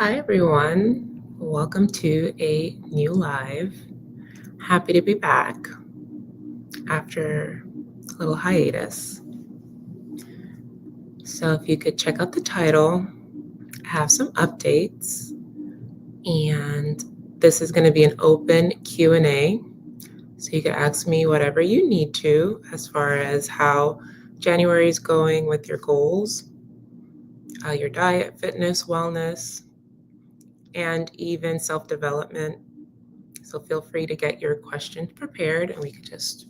Hi, everyone. Welcome to a new live. Happy to be back after a little hiatus. So, if you could check out the title, I have some updates, and this is going to be an open Q&A. So, you can ask me whatever you need to as far as how January is going with your goals, your diet, fitness, wellness, and even self-development. So feel free to get your questions prepared and we could just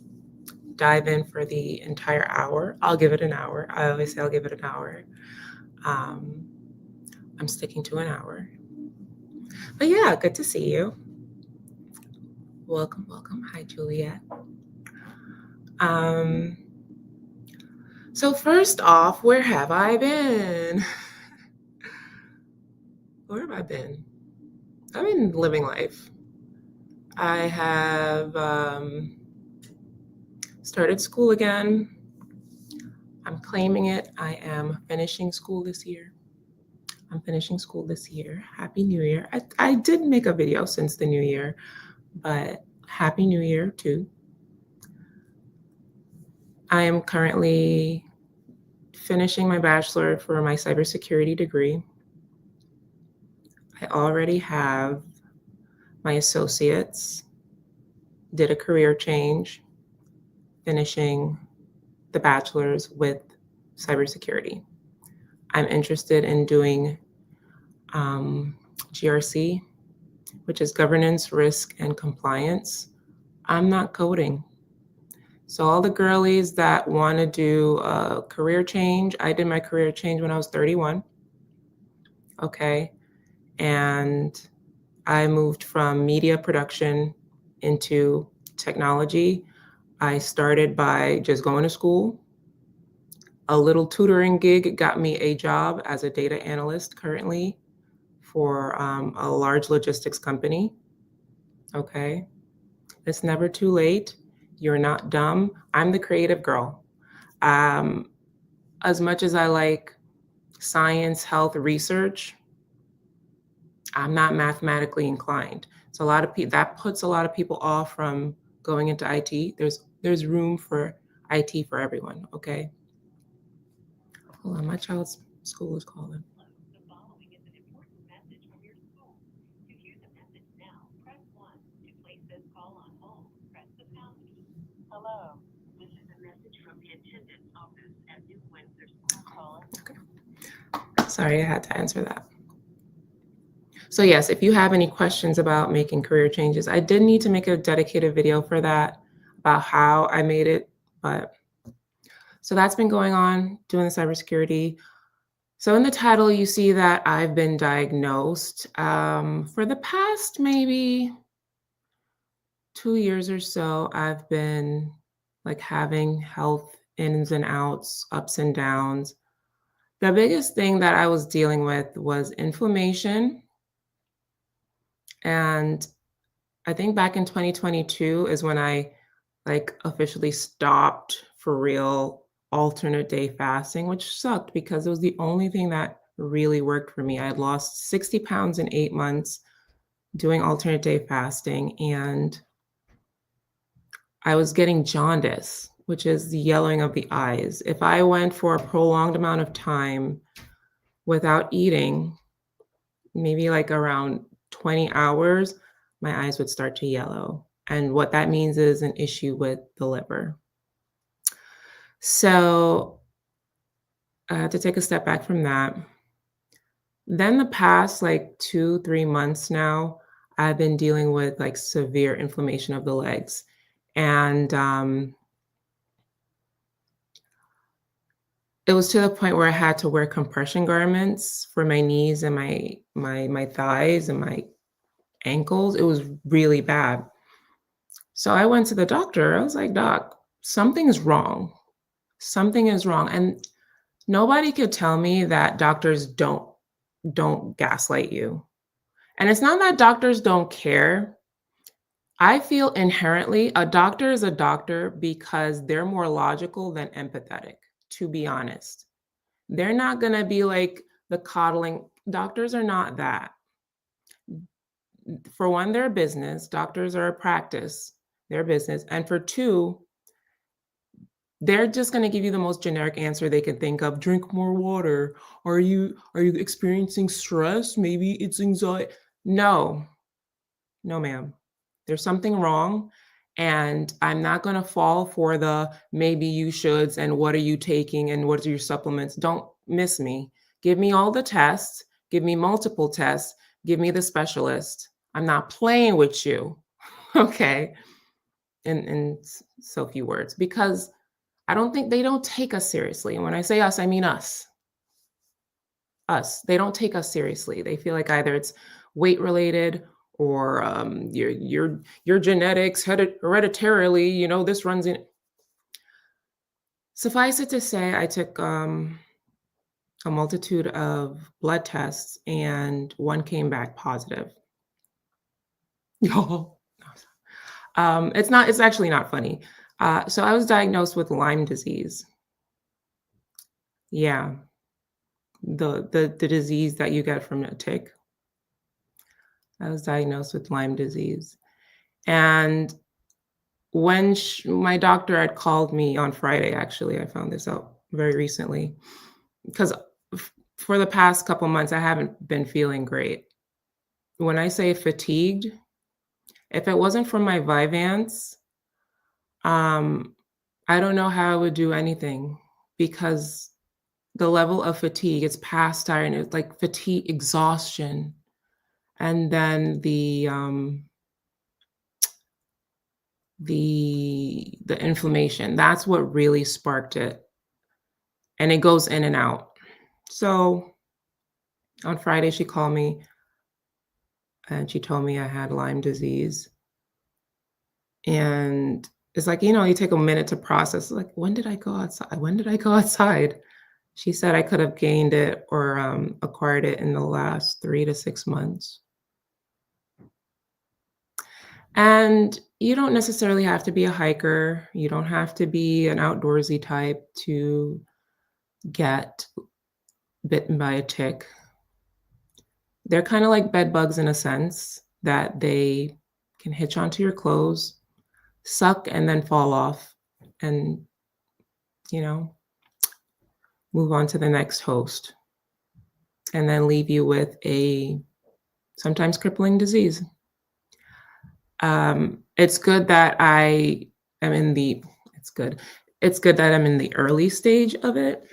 dive in for the entire hour. I'll give it an hour. I always say I'll give it an hour. I'm sticking to an hour. But yeah, good to see you. Welcome, welcome. Hi, Juliet. So first off, where have I been? Where have I been? I've been living life. I have started school again. I'm claiming it. I am finishing school this year. Happy New Year. I did make a video since the new year, but Happy New Year too. I am currently finishing my bachelor for my cybersecurity degree. I already have my associates, did a career change, finishing the bachelor's with cybersecurity. I'm interested in doing GRC, which is governance, risk, and compliance. I'm not coding. So all the girlies that want to do a career change, I did my career change when I was 31. Okay. And I moved from media production into technology. I started by just going to school. A little tutoring gig got me a job as a data analyst currently for a large logistics company. Okay. It's never too late. You're not dumb. I'm the creative girl. As much as I like science, health, research, I'm not mathematically inclined. So a lot of people that puts a lot of people off from going into IT. There's room for IT for everyone. Okay. Hold on, my child's school is calling. The following is an important message from your school. To hear the message now, press 1. To place this call on hold, press the pound key. Hello, this is a message from the attendance office at New Windsor School calling. Okay. Sorry, I had to answer that. So yes, if you have any questions about making career changes, I did need to make a dedicated video for that about how I made it, but so that's been going on, doing the cybersecurity. So in the title, you see that I've been diagnosed for the past maybe 2 years or so. I've been like having health ins and outs, ups and downs. The biggest thing that I was dealing with was inflammation. And I think back in 2022 is when I like officially stopped for real alternate day fasting, which sucked because it was the only thing that really worked for me. I had lost 60 pounds in 8 months doing alternate day fasting, and I was getting jaundice, which is the yellowing of the eyes. If I went for a prolonged amount of time without eating, maybe like around 20 hours, my eyes would start to yellow. And what that means is an issue with the liver. So I had to take a step back from that. Then the past like 2, 3 months now, I've been dealing with like severe inflammation of the legs. And it was to the point where I had to wear compression garments for my knees and my thighs and my ankles. It was really bad. So I went to the doctor. I was like, "Doc, something is wrong. Something is wrong." And nobody could tell me that doctors don't gaslight you. And it's not that doctors don't care. I feel inherently a doctor is a doctor because they're more logical than empathetic, to be honest. They're not going to be like the coddling. Doctors are not that. for one, they're a business. Doctors are a practice. They're a business. And for two, they're just going to give you the most generic answer they can think of. Drink more water. Are you experiencing stress? Maybe it's anxiety. No. No, ma'am. There's something wrong, and I'm not going to fall for the maybe you shoulds and what are you taking and what are your supplements. Don't miss me. Give me all the tests, give me multiple tests, give me the specialist. I'm not playing with you. Okay. In so few words, because I don't think they don't take us seriously. And when I say us, I mean us. Us. They don't take us seriously. They feel like either it's weight related or your genetics hereditarily, this runs in. Suffice it to say, I took a multitude of blood tests and one came back positive. Y'all. It's actually not funny. So I was diagnosed with Lyme disease. Yeah, the disease that you get from a tick. I was diagnosed with Lyme disease. And when my doctor had called me on Friday, actually, I found this out very recently, because for the past couple months, I haven't been feeling great. When I say fatigued, if it wasn't for my Vyvanse, I don't know how I would do anything, because the level of fatigue, it's past tiring. It's like fatigue, exhaustion. And then the inflammation, that's what really sparked it. And it goes in and out. So on Friday, she called me and she told me I had Lyme disease. And it's like, you take a minute to process. Like, when did I go outside? When did I go outside? She said I could have gained it or acquired it in the last 3 to 6 months. And you don't necessarily have to be a hiker. You don't have to be an outdoorsy type to get bitten by a tick. They're kind of like bed bugs in a sense that they can hitch onto your clothes, suck, and then fall off and, move on to the next host and then leave you with a sometimes crippling disease. It's good that I am in the, it's good that I'm in the early stage of it.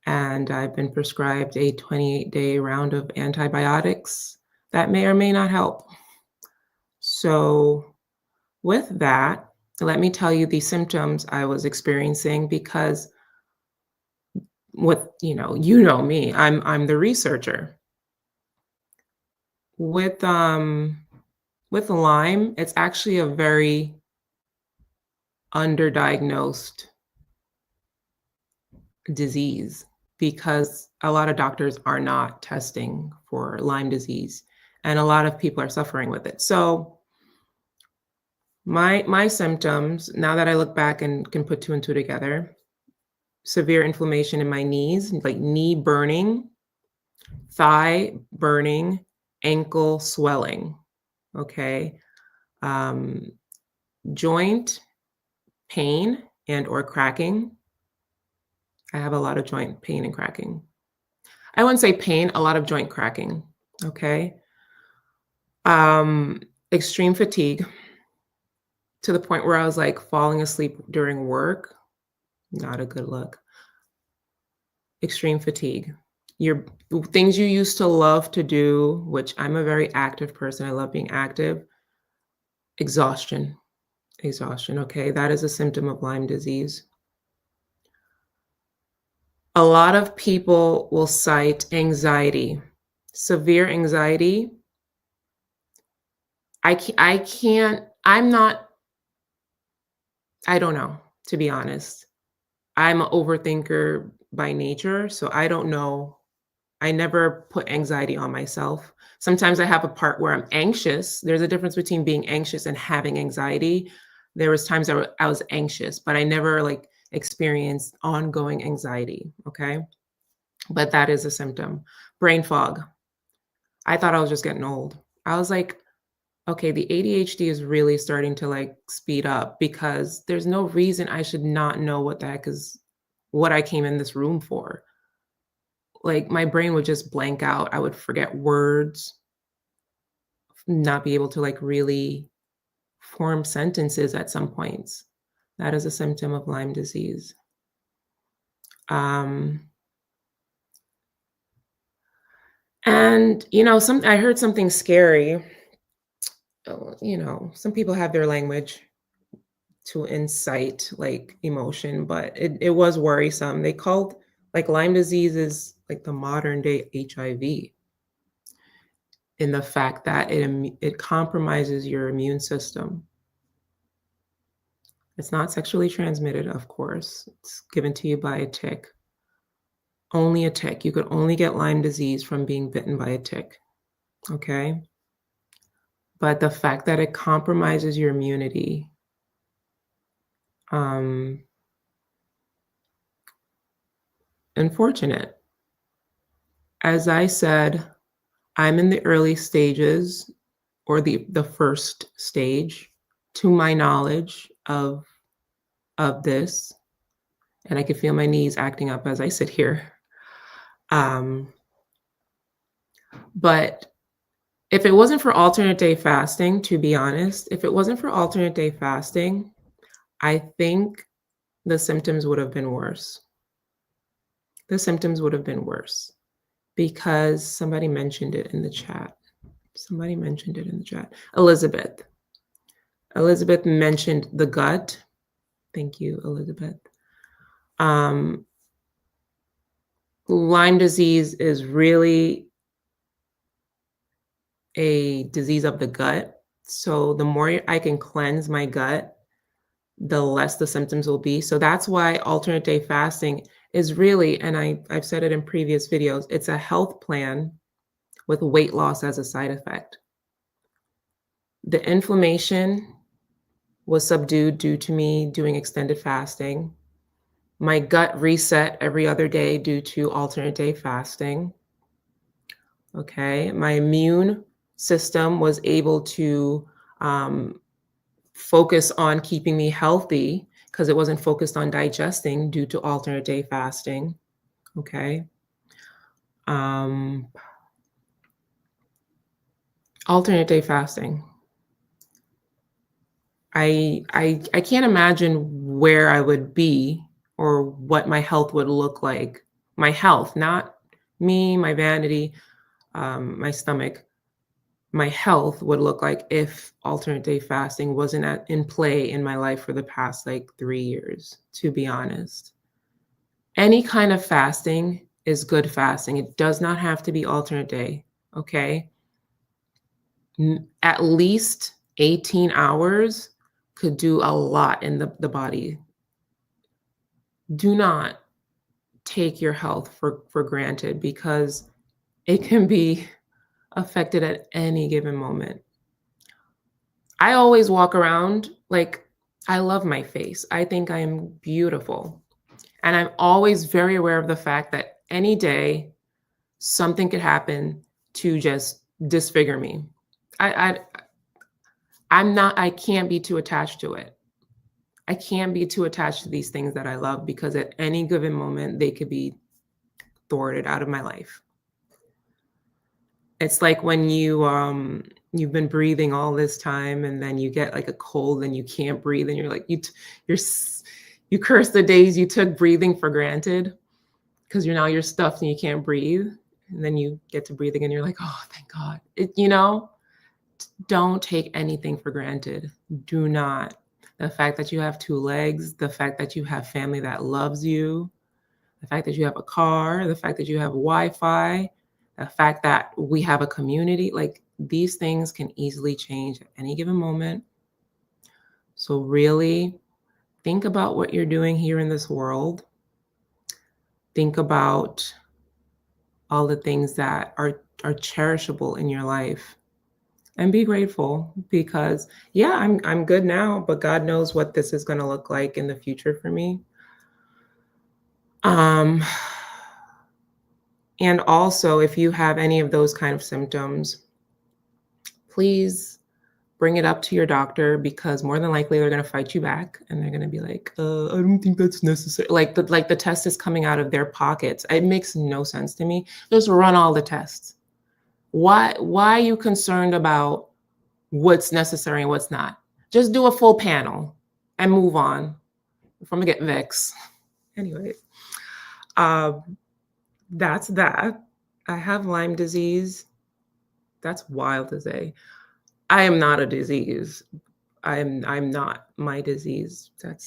And I've been prescribed a 28-day round of antibiotics that may or may not help. So with that, let me tell you the symptoms I was experiencing, because me, I'm the researcher. With Lyme, it's actually a very underdiagnosed disease, because a lot of doctors are not testing for Lyme disease, and a lot of people are suffering with it. So my symptoms, now that I look back and can put two and two together: severe inflammation in my knees, like knee burning, thigh burning, ankle swelling. Okay. Joint pain and or cracking. I have a lot of joint pain and cracking. I wouldn't say pain, a lot of joint cracking. Okay. Extreme fatigue, to the point where I was like falling asleep during work. Not a good look. Extreme fatigue. Your things you used to love to do, which I'm a very active person. I love being active. Exhaustion. Okay. That is a symptom of Lyme disease. A lot of people will cite anxiety, severe anxiety. I don't know, to be honest. I'm an overthinker by nature, so I don't know. I never put anxiety on myself. Sometimes I have a part where I'm anxious. There's a difference between being anxious and having anxiety. There was times I was anxious, but I never experienced ongoing anxiety, okay? But that is a symptom. Brain fog. I thought I was just getting old. I was like, okay, the ADHD is really starting to like speed up because there's no reason I should not know what the heck is what I came in this room for. Like my brain would just blank out. I would forget words, not be able to like really form sentences at some points. That is a symptom of Lyme disease. Um, and I heard something scary. Some people have their language to incite like emotion, but it was worrisome. They called like Lyme disease is like the modern day HIV in the fact that it compromises your immune system. It's not sexually transmitted, of course. It's given to you by a tick. Only a tick. You could only get Lyme disease from being bitten by a tick. Okay? But the fact that it compromises your immunity, um, unfortunate. As I said, I'm in the early stages or the first stage to my knowledge of this, and I can feel my knees acting up as I sit here. Um, but if it wasn't for alternate day fasting, to be honest, if it wasn't for alternate day fasting, I think the symptoms would have been worse. The symptoms would have been worse because somebody mentioned it in the chat. Somebody mentioned it in the chat. Elizabeth. Elizabeth mentioned the gut. Thank you, Elizabeth. Lyme disease is really a disease of the gut. So the more I can cleanse my gut, the less the symptoms will be. So that's why alternate day fasting is really, and I've said it in previous videos, it's a health plan with weight loss as a side effect. The inflammation was subdued due to me doing extended fasting. My gut reset every other day due to alternate day fasting. Okay. My immune system was able to focus on keeping me healthy because it wasn't focused on digesting due to alternate day fasting. Okay. Alternate day fasting. I can't imagine where I would be or what my health would look like. My health, not me, my vanity, my stomach. My health would look like if alternate day fasting wasn't in play in my life for the past like 3 years, to be honest. Any kind of fasting is good fasting. It does not have to be alternate day, okay? At least 18 hours could do a lot in the body. Do not take your health for granted because it can be affected at any given moment. I always walk around like I love my face. I think I'm beautiful. And I'm always very aware of the fact that any day something could happen to just disfigure me. I I can't be too attached to it. I can't be too attached to these things that I love because at any given moment they could be thwarted out of my life. It's like when you've been breathing all this time and then you get like a cold and you can't breathe and you're like you curse the days you took breathing for granted because you're stuffed and you can't breathe, and then you get to breathe again, you're like, oh, thank God. Don't take anything for granted. Do not. The fact that you have 2 legs, the fact that you have family that loves you, the fact that you have a car, the fact that you have Wi-Fi, the fact that we have a community, like these things can easily change at any given moment. So really think about what you're doing here in this world. Think about all the things that are cherishable in your life and be grateful because yeah, I'm good now, but God knows what this is going to look like in the future for me. Um and also if you have any of those kind of symptoms, please bring it up to your doctor, because more than likely they're going to fight you back and they're going to be like, I don't think that's necessary. Like the test is coming out of their pockets. It makes no sense to me. Just run all the tests. Why are you concerned about what's necessary and what's not? Just do a full panel and move on. If I'm gonna get vexed. Anyway, that's that. I have Lyme disease. That's wild to say. I am not a disease. I'm not my disease. That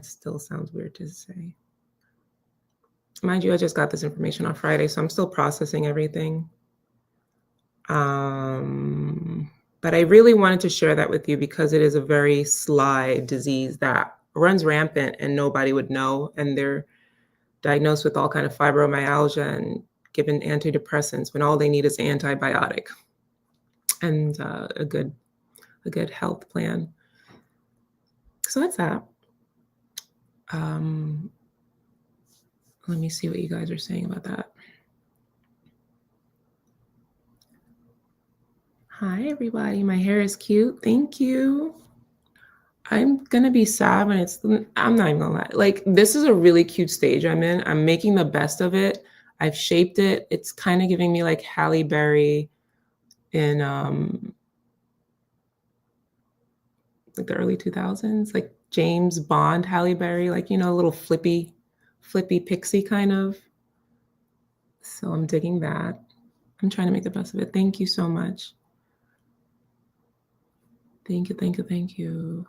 still sounds weird to say. Mind you, I just got this information on Friday, so I'm still processing everything. But I really wanted to share that with you because it is a very sly disease that runs rampant and nobody would know. And they're diagnosed with all kind of fibromyalgia and given antidepressants when all they need is an antibiotic and a good health plan. So that's that. Let me see what you guys are saying about that. Hi, everybody. My hair is cute. Thank you. I'm going to be sad when I'm not even going to lie. Like, this is a really cute stage I'm in. I'm making the best of it. I've shaped it. It's kind of giving me like Halle Berry in like the early 2000s, like James Bond Halle Berry, like, you know, a little flippy pixie kind of. So I'm digging that. I'm trying to make the best of it. Thank you so much. Thank you.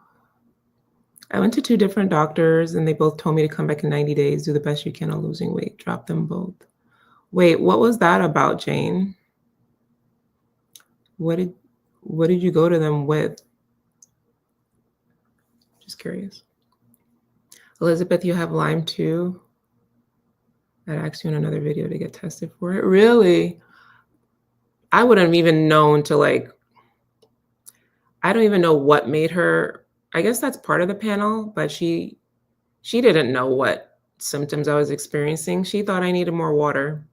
I went to 2 different doctors and they both told me to come back in 90 days, do the best you can on losing weight, drop them both. Wait, what was that about, Jane? What did you go to them with? Just curious. Elizabeth, you have Lyme too? I'd asked you in another video to get tested for it. Really? I wouldn't have even known to like, I don't even know what made her, I guess that's part of the panel, but she didn't know what symptoms I was experiencing. She thought I needed more water.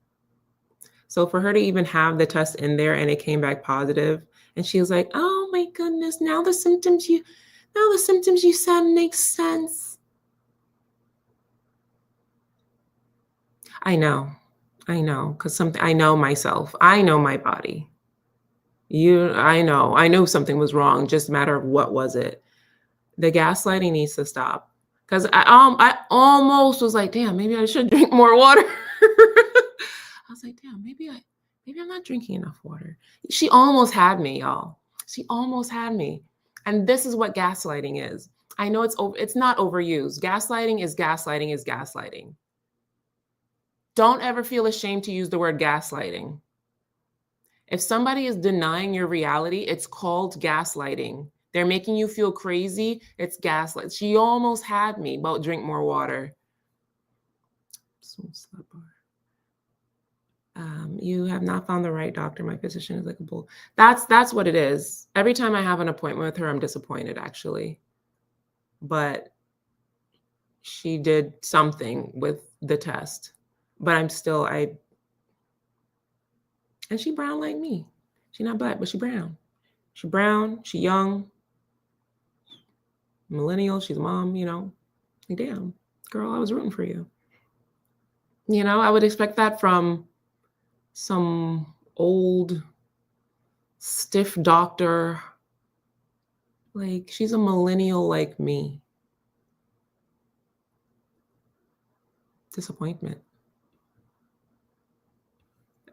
So for her to even have the test in there and it came back positive, and she was like, oh my goodness, now the symptoms you said make sense. I know, because I know myself. I know my body. I know something was wrong, just a matter of what was it. The gaslighting needs to stop. Because I almost was like, damn, maybe I should drink more water. I was like, damn, maybe I'm not drinking enough water. She almost had me, y'all. She almost had me. And this is what gaslighting is. I know it's not overused. Gaslighting is gaslighting. Don't ever feel ashamed to use the word gaslighting. If somebody is denying your reality, it's called gaslighting. They're making you feel crazy. It's gaslight. She almost had me about drink more water. You have not found the right doctor. My physician is like a bull. That's what it is. Every time I have an appointment with her, I'm disappointed, actually. But she did something with the test. But I'm still, and she brown like me. She not black, but she brown. She brown, she young, millennial, she's a mom, you know. Like, damn, girl, I was rooting for you. You know, I would expect that from some old, stiff doctor. Like, she's a millennial like me. Disappointment.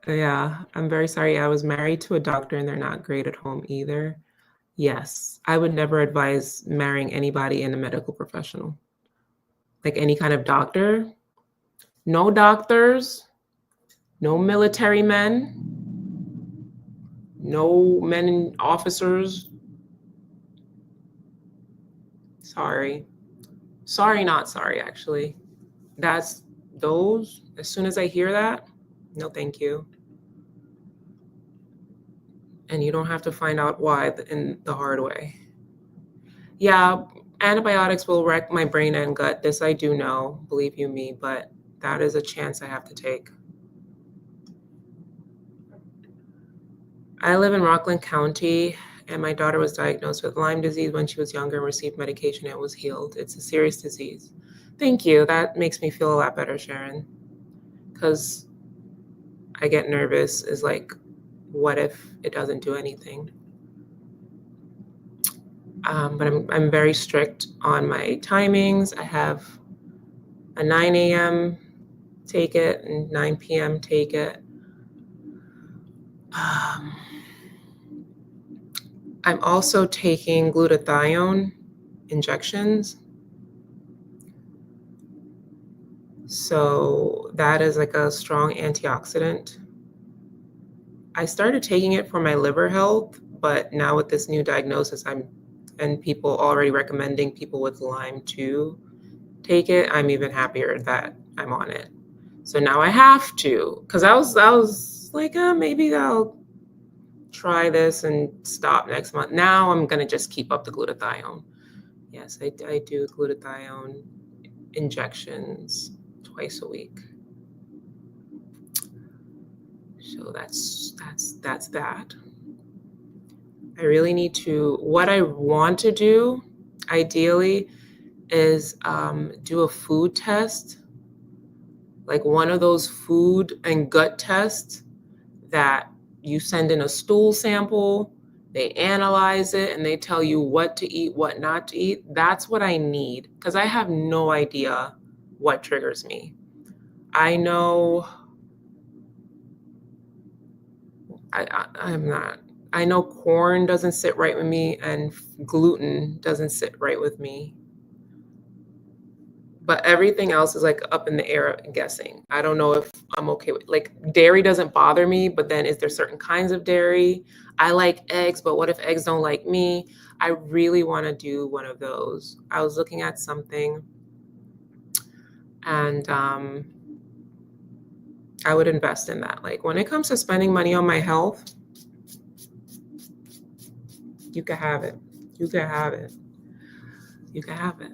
Yeah, I'm very sorry. I was married to a doctor and they're not great at home either. Yes, I would never advise marrying anybody in a medical professional. Like any kind of doctor. No doctors, no military men, no men officers. Sorry, not sorry, actually. As soon as I hear that, no thank you. And you don't have to find out why in the hard way. Yeah, antibiotics will wreck my brain and gut. This I do know, believe you me, but that is a chance I have to take. I live in Rockland County, And my daughter was diagnosed with Lyme disease when she was younger and received medication and was healed. It's a serious disease. Thank you. That makes me feel a lot better, Sharon. Because I get nervous is like, what if it doesn't do anything? But I'm very strict on my timings. I have a 9 a.m. take it and 9 p.m. take it. I'm also taking glutathione injections. So that is like a strong antioxidant. I started taking it for my liver health, but now with this new diagnosis, and people already recommending people with Lyme to take it, I'm even happier that I'm on it. So now I have to, because I was like, maybe I'll try this and stop next month. Now I'm gonna just keep up the glutathione. Yes, I do glutathione injections twice a week. So that's that. I really need to, what I want to do ideally is do a food test, like one of those food and gut tests that you send in a stool sample, they analyze it, and they tell you what to eat, what not to eat. That's what I need, because I have no idea what triggers me. I know I'm not. I know corn doesn't sit right with me and gluten doesn't sit right with me. But everything else is like up in the air guessing. I don't know if I'm okay with, like, dairy doesn't bother me, but then is there certain kinds of dairy? I like eggs, but what if eggs don't like me? I really want to do one of those. I was looking at something and I would invest in that. Like when it comes to spending money on my health, you can have it. You can have it. You can have it.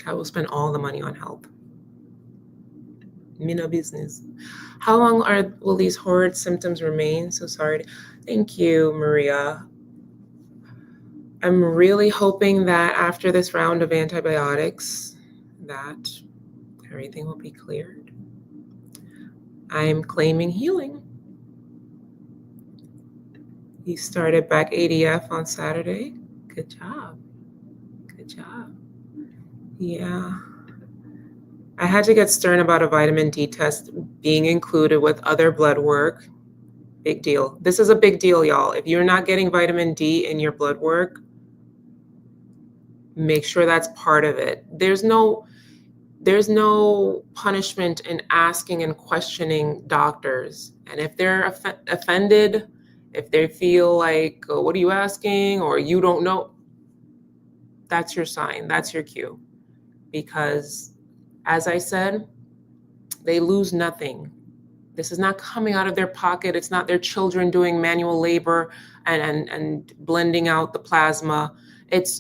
I will spend all the money on health. Me no business. How long will these horrid symptoms remain? So sorry. Thank you, Maria. I'm really hoping that after this round of antibiotics, that everything will be cleared. I'm claiming healing. You started back ADF on Saturday. Good job. Good job. Yeah. I had to get stern about a vitamin D test being included with other blood work. Big deal. This is a big deal, y'all. If you're not getting vitamin D in your blood work, make sure that's part of it. There's no punishment in asking and questioning doctors. And if they're offended, if they feel like, oh, what are you asking? Or you don't know, that's your sign. That's your cue. Because as I said, they lose nothing. This is not coming out of their pocket. It's not their children doing manual labor and blending out the plasma. It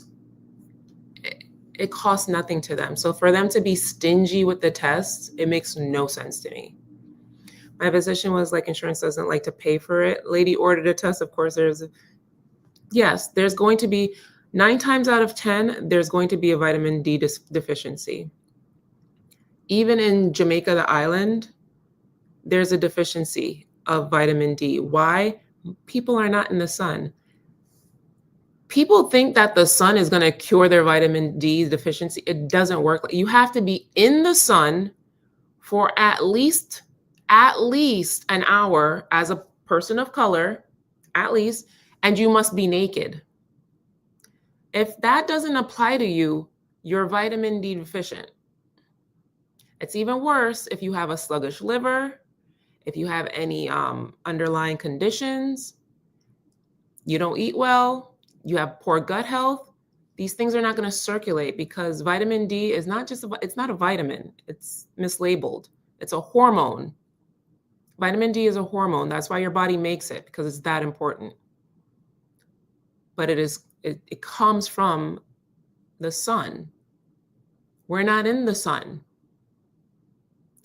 costs nothing to them. So for them to be stingy with the tests, it makes no sense to me. My physician was like, insurance doesn't like to pay for it. Lady ordered a test. Of course, there's going to be 9 times out of 10, there's going to be a vitamin D deficiency. Even in Jamaica, the island, there's a deficiency of vitamin D. Why? People are not in the sun. People think that the sun is going to cure their vitamin D deficiency. It doesn't work. You have to be in the sun for at least an hour as a person of color, at least, and you must be naked. If that doesn't apply to you, you're vitamin D deficient. It's even worse if you have a sluggish liver, if you have any underlying conditions, you don't eat well, you have poor gut health, these things are not going to circulate because vitamin D is it's not a vitamin. It's mislabeled. It's a hormone. Vitamin D is a hormone. That's why your body makes it, because it's that important. But it comes from the sun. We're not in the sun.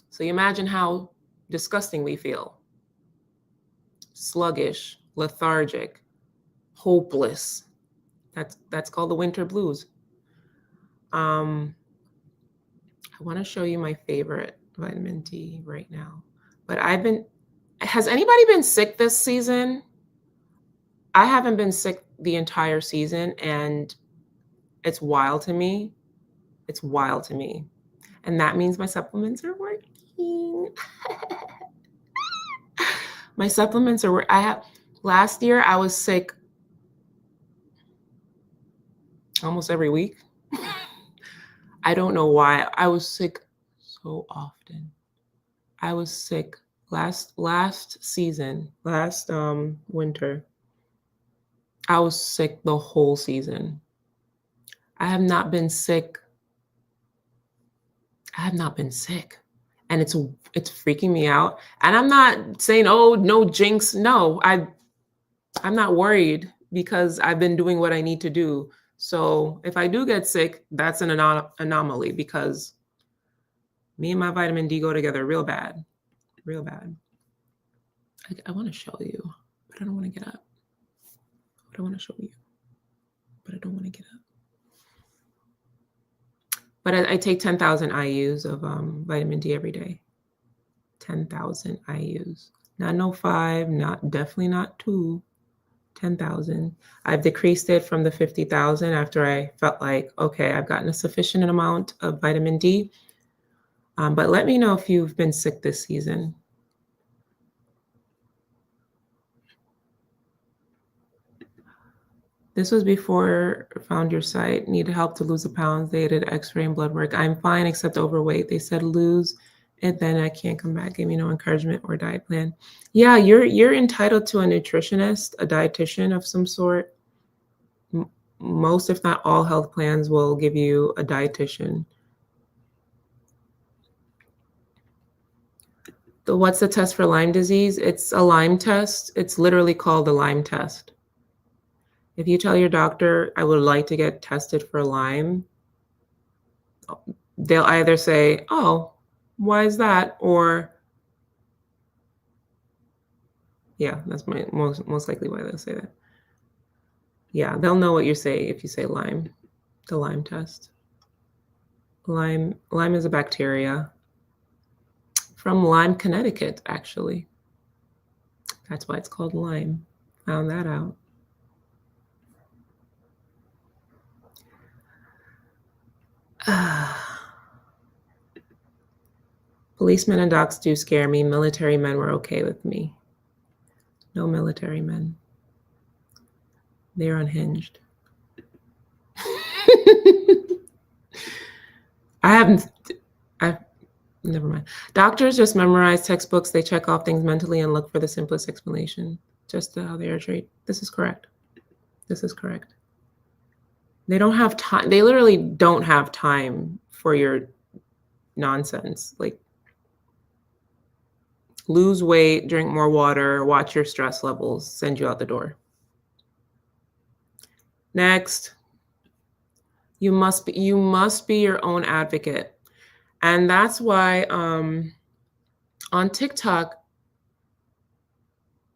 So you imagine how disgusting we feel. Sluggish, lethargic, hopeless. That's called the winter blues. I want to show you my favorite vitamin D right now. But has anybody been sick this season? I haven't been sick the entire season, and it's wild to me. It's wild to me. And that means my supplements are working. My supplements are last year I was sick almost every week. I don't know why. I was sick so often. I was sick last season, last winter. I was sick the whole season. I have not been sick. And it's freaking me out. And I'm not saying, oh, no jinx. No, I'm not worried because I've been doing what I need to do. So if I do get sick, that's an anomaly because me and my vitamin D go together real bad. Real bad. I want to show you, but I don't want to get up. I want to show you, but I don't want to get up. But I take 10,000 IUs of vitamin D every day. 10,000 IUs. Not no 5, definitely not 2. 10,000. I've decreased it from the 50,000 after I felt like, okay, I've gotten a sufficient amount of vitamin D. But let me know if you've been sick this season. This was before I found your site. Needed help to lose the pounds. They did x-ray and blood work. I'm fine except overweight. They said lose it, then I can't come back. Gave me no encouragement or diet plan. Yeah, you're entitled to a nutritionist, a dietitian of some sort. Most, if not all, health plans will give you a dietitian. What's the test for Lyme disease? It's a Lyme test. It's literally called the Lyme test. If you tell your doctor, I would like to get tested for Lyme, they'll either say, oh, why is that? Or, yeah, that's most likely why they'll say that. Yeah, they'll know what you say if you say Lyme, the Lyme test. Lyme is a bacteria from Lyme, Connecticut, actually. That's why it's called Lyme. Found that out. Policemen and docs do scare me. Military men were okay with me. No military men. They're unhinged. Never mind. Doctors just memorize textbooks. They check off things mentally and look for the simplest explanation. Just how they are treated. This is correct. This is correct. They don't have time. They literally don't have time for your nonsense. Like, lose weight, drink more water, watch your stress levels, send you out the door. Next. You must be your own advocate. And that's why on TikTok,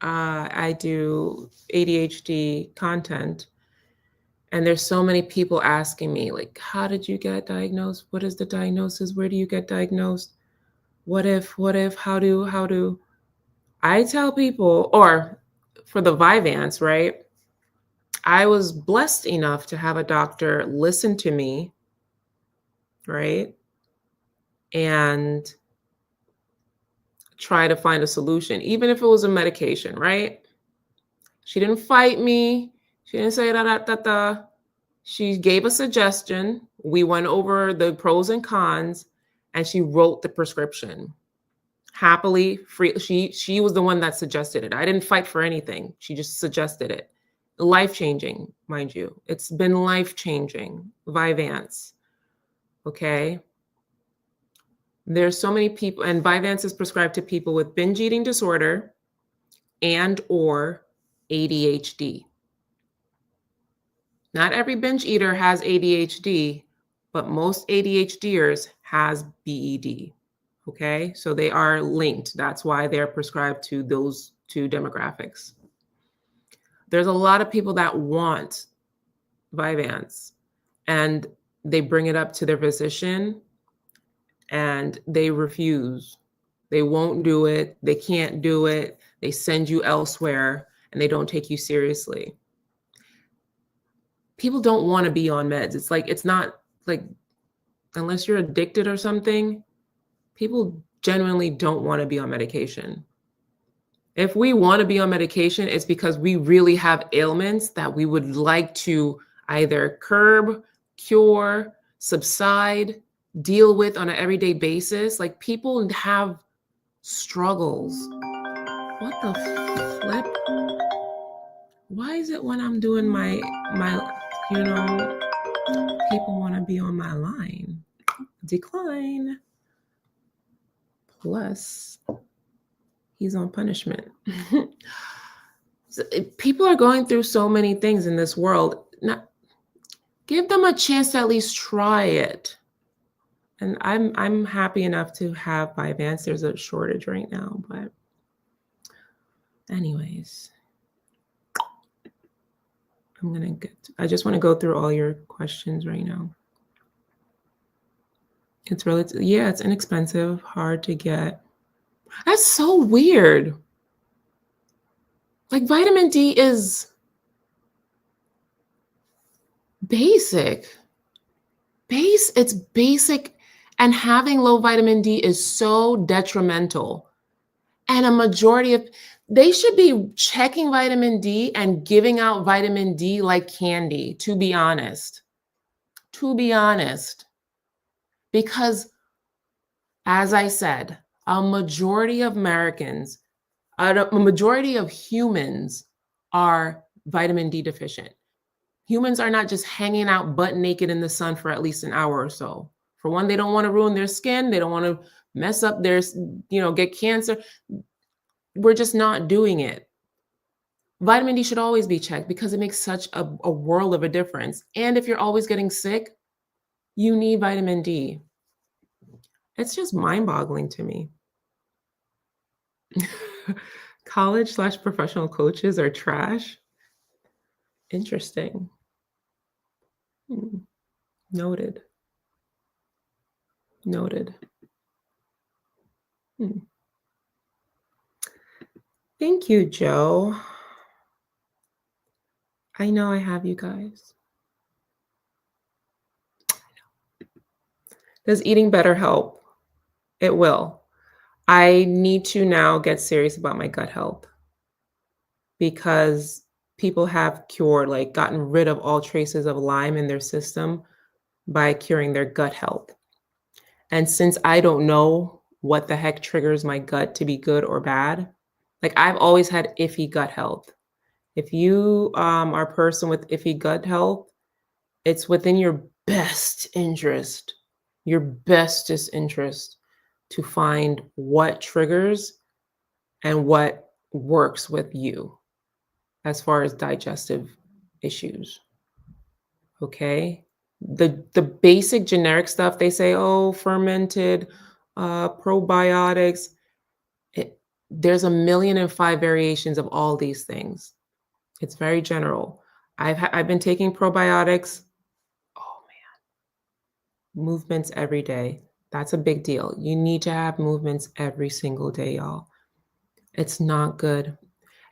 I do ADHD content. And there's so many people asking me, like, how did you get diagnosed? What is the diagnosis? Where do you get diagnosed? What if, how do? I tell people, or for the Vyvanse, right? I was blessed enough to have a doctor listen to me, right? And try to find a solution, even if it was a medication, right? She didn't fight me. She didn't say da. She gave a suggestion. We went over the pros and cons, and she wrote the prescription. Happily, free. She was the one that suggested it. I didn't fight for anything. She just suggested it. Life-changing, mind you. It's been life-changing. Vyvanse. Okay. There's so many people, and Vyvanse is prescribed to people with binge eating disorder and or ADHD. Not every binge eater has ADHD, but most ADHDers has BED. Okay, so they are linked. That's why they're prescribed to those two demographics. There's a lot of people that want Vyvanse and they bring it up to their physician and they refuse. They won't do it. They can't do it. They send you elsewhere and they don't take you seriously. People don't want to be on meds. It's like, it's not like, unless you're addicted or something, people genuinely don't want to be on medication. If we want to be on medication, it's because we really have ailments that we would like to either curb, cure, subside, deal with on an everyday basis. Like people have struggles. What the flip? Why is it when I'm doing my, you know, people want to be on my line? Decline. Plus, he's on punishment. People are going through so many things in this world. Now, give them a chance to at least try it. And I'm happy enough to have Vyvanse. There's a shortage right now, but anyways, I just want to go through all your questions right now. It's it's inexpensive, hard to get. That's so weird. Like vitamin D is basic. It's basic, and having low vitamin D is so detrimental. And a majority of, they should be checking vitamin D and giving out vitamin D like candy, to be honest. To be honest. Because, as I said, a majority of Americans, a majority of humans are vitamin D deficient. Humans are not just hanging out butt naked in the sun for at least an hour or so. For one, they don't want to ruin their skin. They don't want to mess up their, get cancer. We're just not doing it. Vitamin D should always be checked because it makes such a world of a difference. And if you're always getting sick, you need vitamin D. It's just mind-boggling to me. College/professional coaches are trash. Interesting. Noted. Thank you, Joe. I know I have you guys. Does eating better help? It will. I need to now get serious about my gut health because people have gotten rid of all traces of Lyme in their system by curing their gut health. And since I don't know what the heck triggers my gut to be good or bad, like I've always had iffy gut health. If you are a person with iffy gut health, it's within your bestest interest to find what triggers and what works with you as far as digestive issues. Okay? The basic generic stuff, they say, oh, fermented, probiotics. There's 1,000,005 variations of all these things. It's very general. I've been taking probiotics. Oh man, movements every day. That's a big deal. You need to have movements every single day, y'all. It's not good.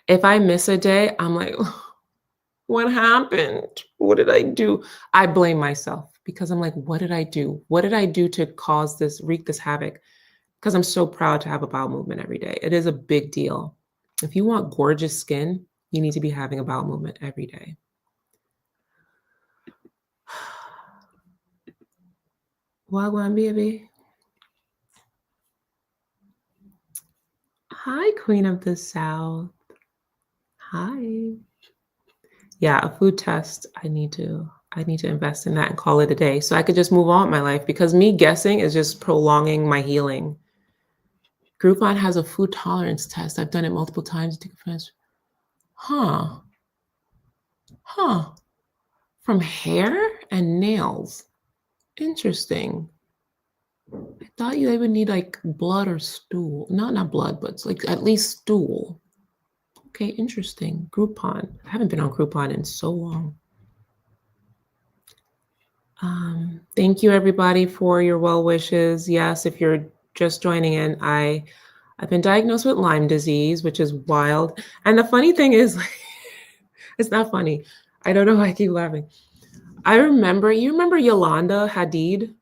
If I miss a day, I'm like, what happened? What did I do? I blame myself because I'm like, what did I do? What did I do to wreak this havoc? Because I'm so proud to have a bowel movement every day. It is a big deal. If you want gorgeous skin, you need to be having a bowel movement every day. Wagwan, baby. Hi, Queen of the South. Hi. Yeah, a food test. I need to invest in that and call it a day so I could just move on with my life because me guessing is just prolonging my healing. Groupon has a food tolerance test. I've done it multiple times. Huh. From hair and nails. Interesting. I thought they would need like blood or stool. Not blood, but it's like at least stool. Okay, interesting. Groupon. I haven't been on Groupon in so long. Thank you, everybody, for your well wishes. Yes, if you're just joining in, I've been diagnosed with Lyme disease, which is wild. And the funny thing is, it's not funny. I don't know why I keep laughing. You remember Yolanda Hadid,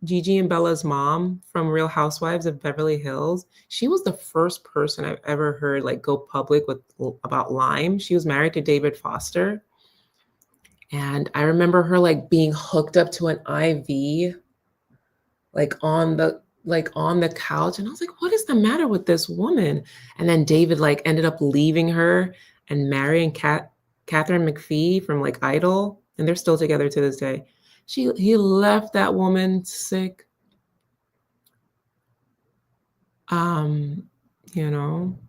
Gigi and Bella's mom from Real Housewives of Beverly Hills? She was the first person I've ever heard like go public with about Lyme. She was married to David Foster. And I remember her like being hooked up to an IV like on the couch, and I was like, what is the matter with this woman? And then David like ended up leaving her and marrying Catherine McPhee from like Idol, and they're still together to this day. He left that woman sick. Um, you know,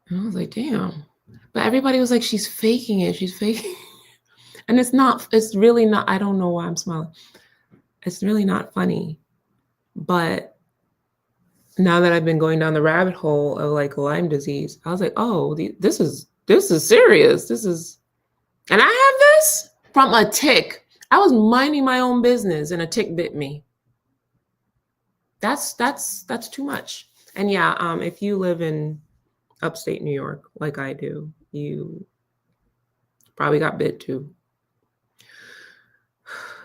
and I was like, damn. But everybody was like, she's faking it. She's faking. And it's really not. I don't know why I'm smiling. It's really not funny. But now that I've been going down the rabbit hole of like Lyme disease, I was like, oh, this is serious. And I have this from a tick. I was minding my own business and a tick bit me. That's too much. And yeah, if you live in upstate New York like I do, you probably got bit too.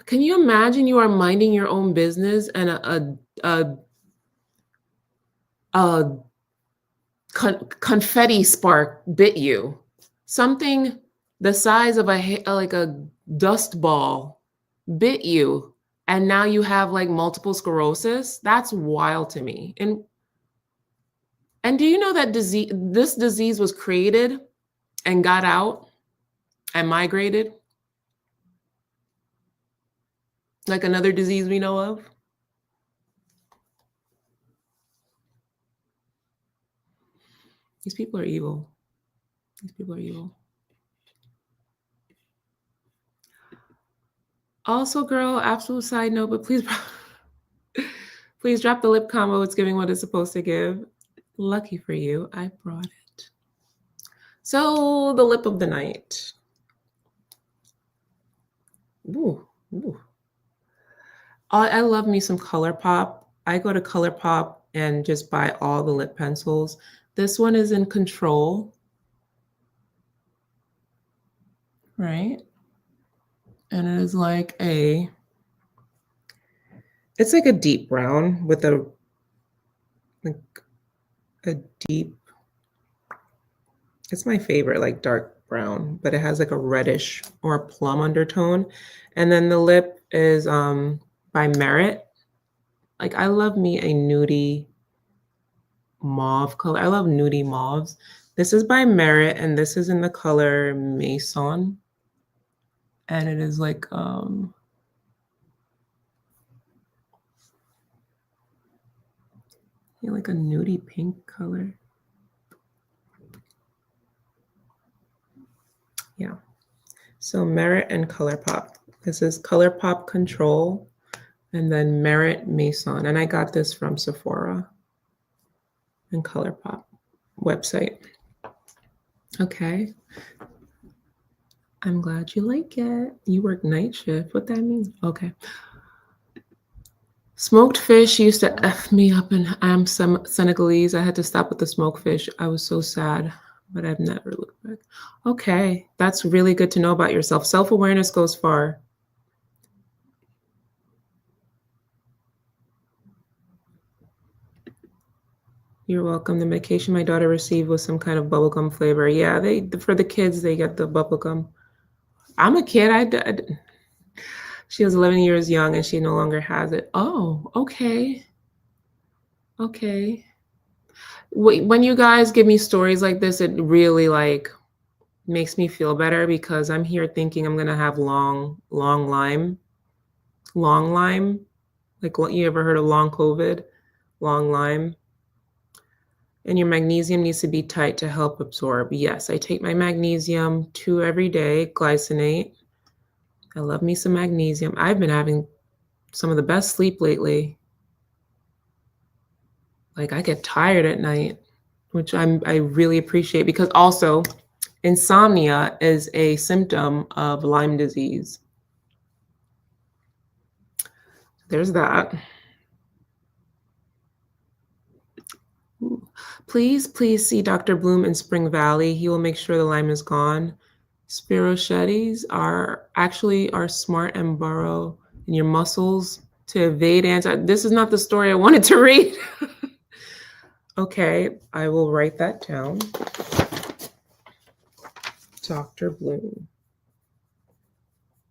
Can you imagine you are minding your own business and a confetti spark bit you? Something the size of like a dust ball bit you, and now you have like multiple sclerosis? That's wild to me. And do you know that this disease was created and got out and migrated like another disease we know of? These people are evil. These people are evil. Also, girl, absolute side note, but please drop the lip combo. It's giving what it's supposed to give. Lucky for you, I brought it. So the lip of the night. Ooh. I love me some ColourPop. I go to ColourPop and just buy all the lip pencils. This one is in Control, right? And it is like it's like a deep brown with a deep, it's my favorite, like dark brown, but it has like a reddish or a plum undertone. And then the lip is by Merit. Like I love me a nudie mauve color. I love nudie mauves. This is by Merit, and this is in the color Maison. And it is like like a nudie pink color. Yeah. So Merit and ColourPop. This is ColourPop Control, and then Merit Maison. And I got this from Sephora and ColourPop website. Okay. I'm glad you like it. You work night shift. What that mean? Okay. Smoked fish used to F me up, and I'm Senegalese. I had to stop with the smoked fish. I was so sad, but I've never looked back. Okay. That's really good to know about yourself. Self-awareness goes far. You're welcome. The medication my daughter received was some kind of bubblegum flavor. Yeah, for the kids, they get the bubblegum. I'm a kid. She was 11 years young and she no longer has it. Oh, okay. Okay. When you guys give me stories like this, it really like makes me feel better because I'm here thinking I'm gonna have long Lyme. Like you ever heard of long COVID? Long Lyme. And your magnesium needs to be tight to help absorb. Yes, I take my magnesium 2 every day, glycinate. I love me some magnesium. I've been having some of the best sleep lately. Like I get tired at night. which I really appreciate, because also insomnia is a symptom of Lyme disease. There's that. Please see Dr. Bloom in Spring Valley. He will make sure the Lyme is gone. Spirochetes are smart and burrow in your muscles to evade This is not the story I wanted to read. Okay, I will write that down. Dr. Bloom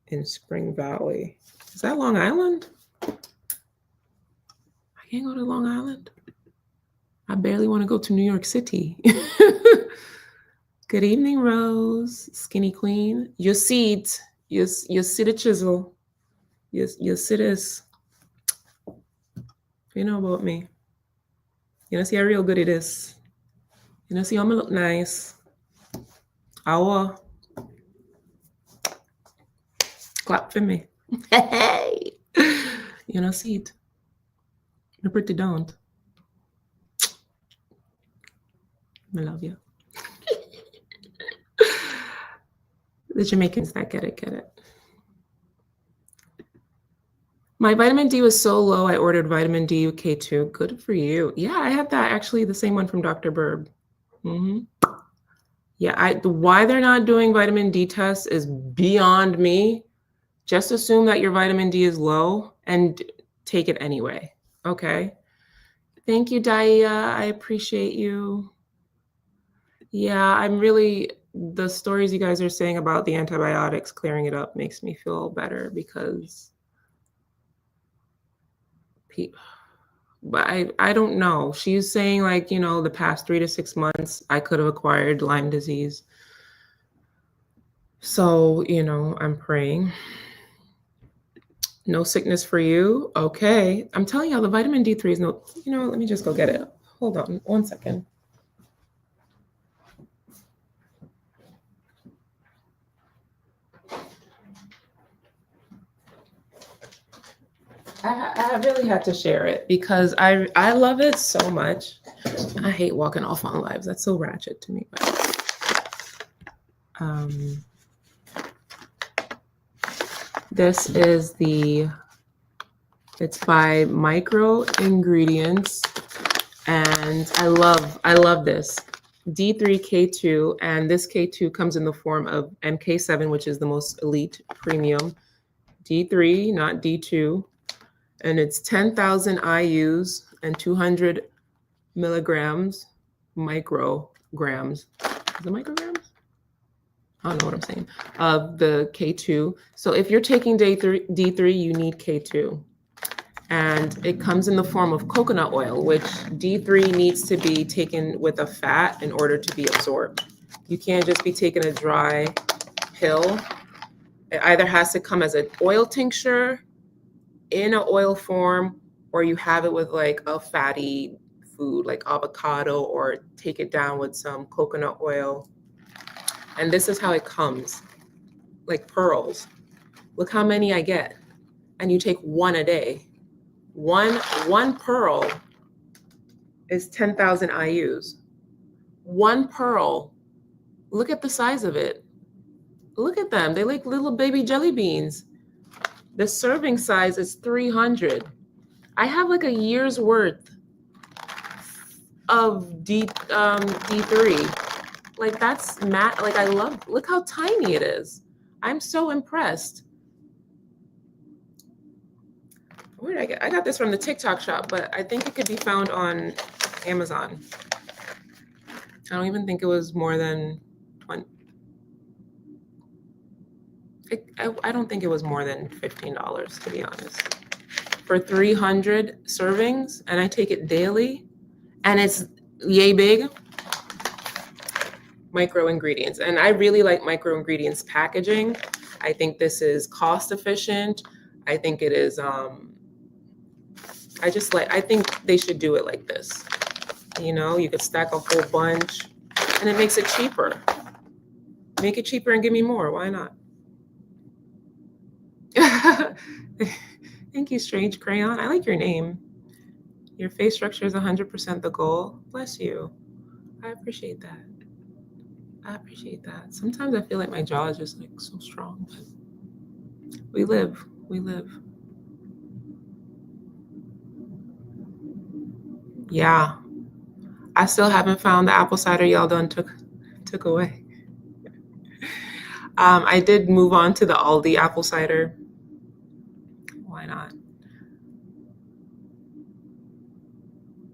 in Spring Valley. Is that Long Island? I can't go to Long Island. I barely want to go to New York City. Good evening, Rose, skinny queen. You see it. You see the chisel. You see this. You know about me. You know see how real good it is. You know see how me look nice. Awa. Clap for me. Hey. You know see it. You pretty don't. I love you. The Jamaicans that get it. My vitamin D was so low, I ordered vitamin D K2. Good for you. Yeah, I had that, actually, the same one from Dr. Burb. Yeah, why they're not doing vitamin D tests is beyond me. Just assume that your vitamin D is low and take it anyway. Okay. Thank you, Daia. I appreciate you. Yeah, the stories you guys are saying about the antibiotics clearing it up makes me feel better, because but I don't know. She's saying, like, the past 3 to 6 months, I could have acquired Lyme disease. So, I'm praying. No sickness for you. Okay. I'm telling y'all, the vitamin D3 is no, let me just go get it. Hold on 1 second. I really had to share it because I love it so much. I hate walking off on lives. That's so ratchet to me. This is it's by Micro Ingredients, and I love this. D3K2, and this K2 comes in the form of MK7, which is the most elite premium. D3, not D2. And it's 10,000 IUs and 200 milligrams, micrograms. Is it micrograms? I don't know what I'm saying. Of the K2. So if you're taking D3, you need K2. And it comes in the form of coconut oil, which D3 needs to be taken with a fat in order to be absorbed. You can't just be taking a dry pill. It either has to come as an oil tincture in an oil form, or you have it with like a fatty food like avocado, or take it down with some coconut oil. And this is how it comes, like pearls. Look how many I get. And you take one a day. One pearl is 10,000 IUs. One pearl, look at the size of it. Look at them. They like little baby jelly beans. The serving size is 300. I have like a year's worth of D3. Like that's like I love, look how tiny it is. I'm so impressed. Where did I got this from the TikTok shop, but I think it could be found on Amazon. I don't even think it was more than 20. I don't think it was more than $15, to be honest. For 300 servings, and I take it daily, and it's yay big. Micro Ingredients, and I really like Micro Ingredients packaging. I think this is cost efficient. I think it is. I think they should do it like this. You could stack a whole bunch, and it makes it cheaper. Make it cheaper and give me more. Why not? Thank you, Strange Crayon. I like your name. Your face structure is 100% the goal. Bless you. I appreciate that. I appreciate that. Sometimes I feel like my jaw is just like so strong, but we live. We live. Yeah. I still haven't found the apple cider y'all done took away. I did move on to the Aldi apple cider. Why not?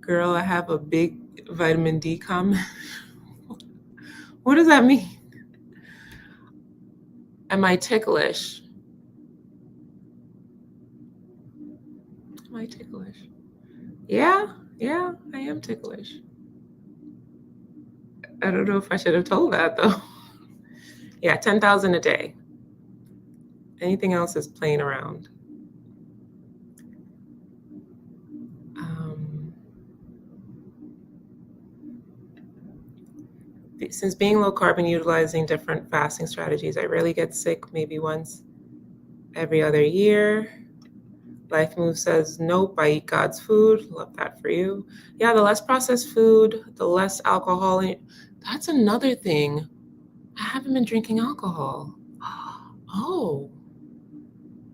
Girl, I have a big vitamin D comment. What does that mean? Am I ticklish? Am I ticklish? Yeah, I am ticklish. I don't know if I should have told that though. Yeah, 10,000 a day. Anything else is playing around. Since being low carb and utilizing different fasting strategies, I rarely get sick, maybe once every other year. Life Move says, nope, I eat God's food. Love that for you. Yeah, the less processed food, the less alcohol. That's another thing. I haven't been drinking alcohol. Oh,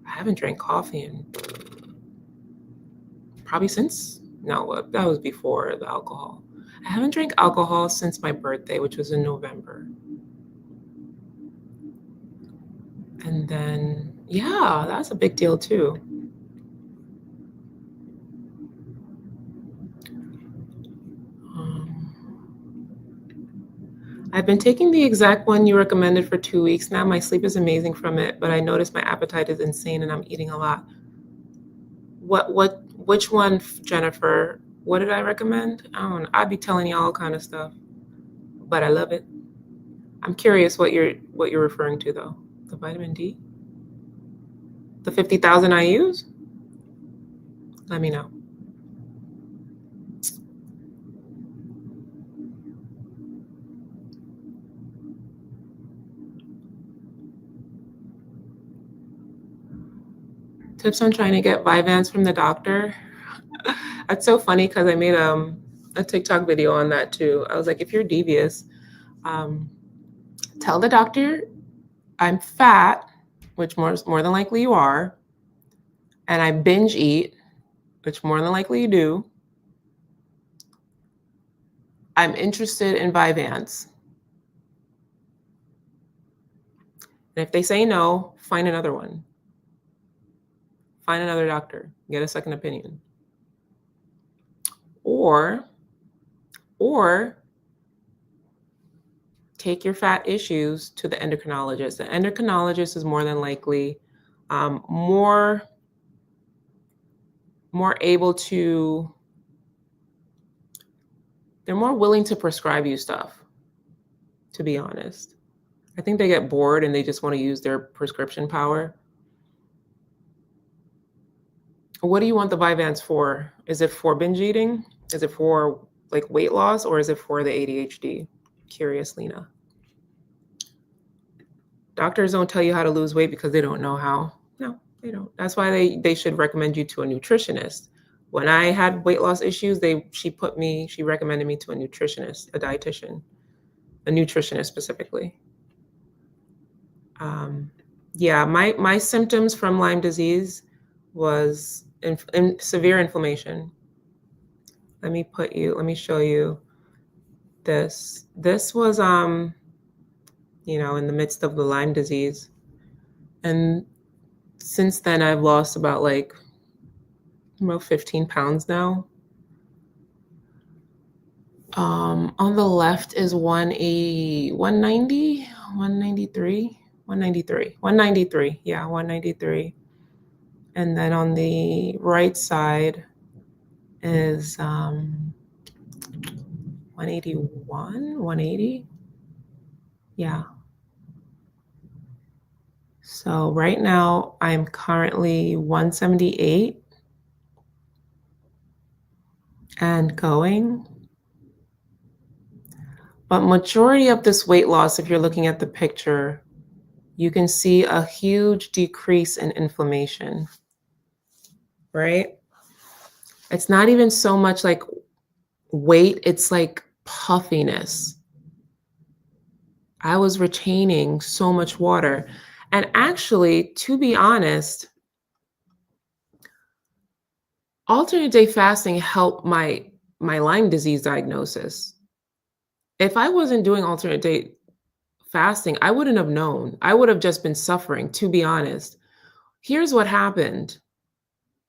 I haven't drank coffee in probably since, no, that was before the alcohol. I haven't drank alcohol since my birthday, which was in November. And then, yeah, that's a big deal too. I've been taking the exact one you recommended for 2 weeks now. My sleep is amazing from it, but I notice my appetite is insane and I'm eating a lot. Which one, Jennifer? What did I recommend? I don't know. I'd be telling you all kind of stuff, but I love it. I'm curious what you're referring to though. The vitamin D? The 50,000 I use? Let me know. Tips on trying to get Vyvanse from the doctor. That's so funny because I made a TikTok video on that too. I was like, if you're devious, tell the doctor I'm fat, which more than likely you are, and I binge eat, which more than likely you do. I'm interested in Vyvanse. And if they say no, find another one. Find another doctor. Get a second opinion. Or take your fat issues to the endocrinologist. The endocrinologist is more than likely more able to, they're more willing to prescribe you stuff, to be honest. I think they get bored and they just want to use their prescription power. What do you want the Vyvanse for? Is it for binge eating? Is it for like weight loss, or is it for the ADHD? Curious, Lena. Doctors don't tell you how to lose weight because they don't know how. No, they don't. That's why they should recommend you to a nutritionist. When I had weight loss issues, she recommended me to a nutritionist, a dietitian, a nutritionist specifically. Yeah, my symptoms from Lyme disease was in severe inflammation. Let me show you this. This was in the midst of the Lyme disease. And since then I've lost about 15 pounds now. On the left is 180, 190, 193, 193, 193. Yeah, 193. And then on the right side is 181, 180. Yeah. So right now I'm currently 178 and going. But majority of this weight loss, if you're looking at the picture, you can see a huge decrease in inflammation, right? It's not even so much like weight, it's like puffiness. I was retaining so much water. And actually, to be honest, alternate day fasting helped my Lyme disease diagnosis. If I wasn't doing alternate day fasting, I wouldn't have known. I would have just been suffering, to be honest. Here's what happened.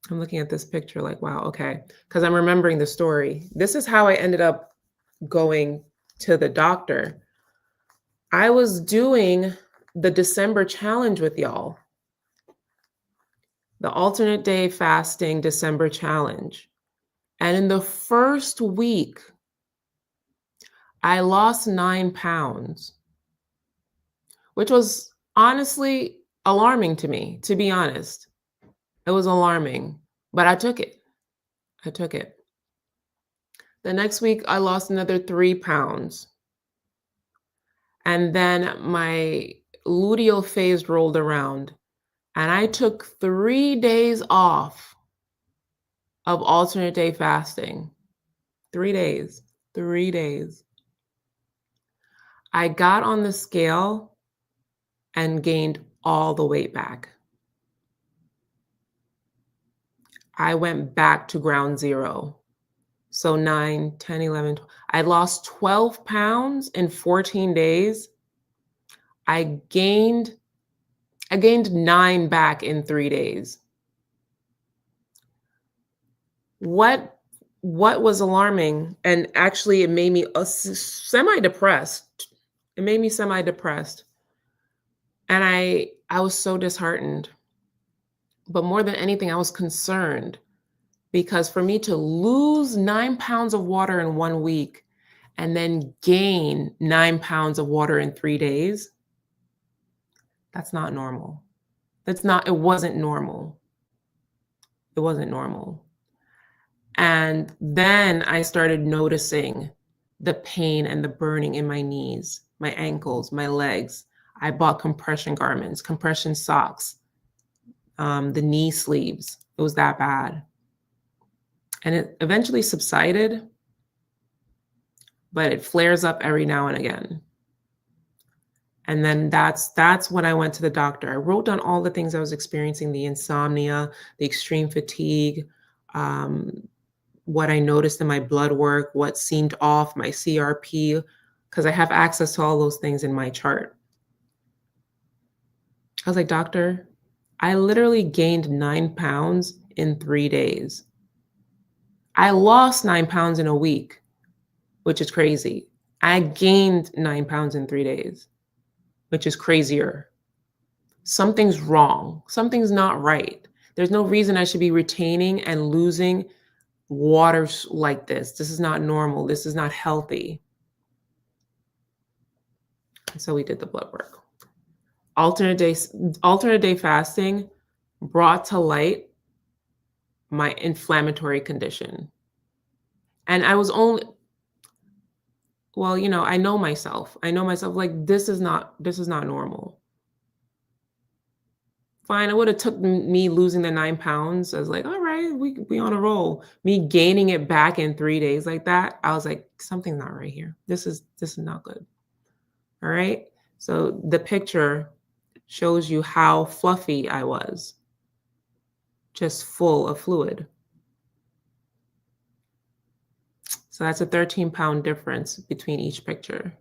I'm looking at this picture like, wow, okay, because I'm remembering the story. This is how I ended up going to the doctor. I was doing the December challenge with y'all, the alternate day fasting December challenge. And in the first week, I lost 9 pounds, which was honestly alarming to me, to be honest. It was alarming, but I took it. I took it. The next week, I lost another 3 pounds. And then my luteal phase rolled around, and I took 3 days off of alternate day fasting. 3 days. 3 days. I got on the scale and gained all the weight back. I went back to ground zero. So 9, 10, 11, 12. I lost 12 pounds in 14 days. I gained 9 back in 3 days. What was alarming, and actually it made me semi-depressed. It made me semi-depressed. And I was so disheartened. But more than anything, I was concerned, because for me to lose 9 pounds of water in 1 week and then gain 9 pounds of water in 3 days, that's not normal. It wasn't normal. It wasn't normal. And then I started noticing the pain and the burning in my knees, my ankles, my legs. I bought compression garments, compression socks, the knee sleeves. It was that bad. And it eventually subsided, but it flares up every now and again. And then that's when I went to the doctor. I wrote down all the things I was experiencing: the insomnia, the extreme fatigue, what I noticed in my blood work, what seemed off, my CRP, because I have access to all those things in my chart. I was like, doctor, I literally gained 9 pounds in 3 days. I lost 9 pounds in a week, which is crazy. I gained 9 pounds in 3 days, which is crazier. Something's wrong. Something's not right. There's no reason I should be retaining and losing water like this. This is not normal. This is not healthy. And so we did the blood work. Alternate day fasting brought to light my inflammatory condition. And I was only, well, I know myself. Like, this is not normal. Fine, it would have took me losing the 9 pounds. I was like, all right, we on a roll. Me gaining it back in 3 days like that, I was like, something's not right here. This is not good. All right. So the picture shows you how fluffy I was, just full of fluid. So that's a 13-pound difference between each picture.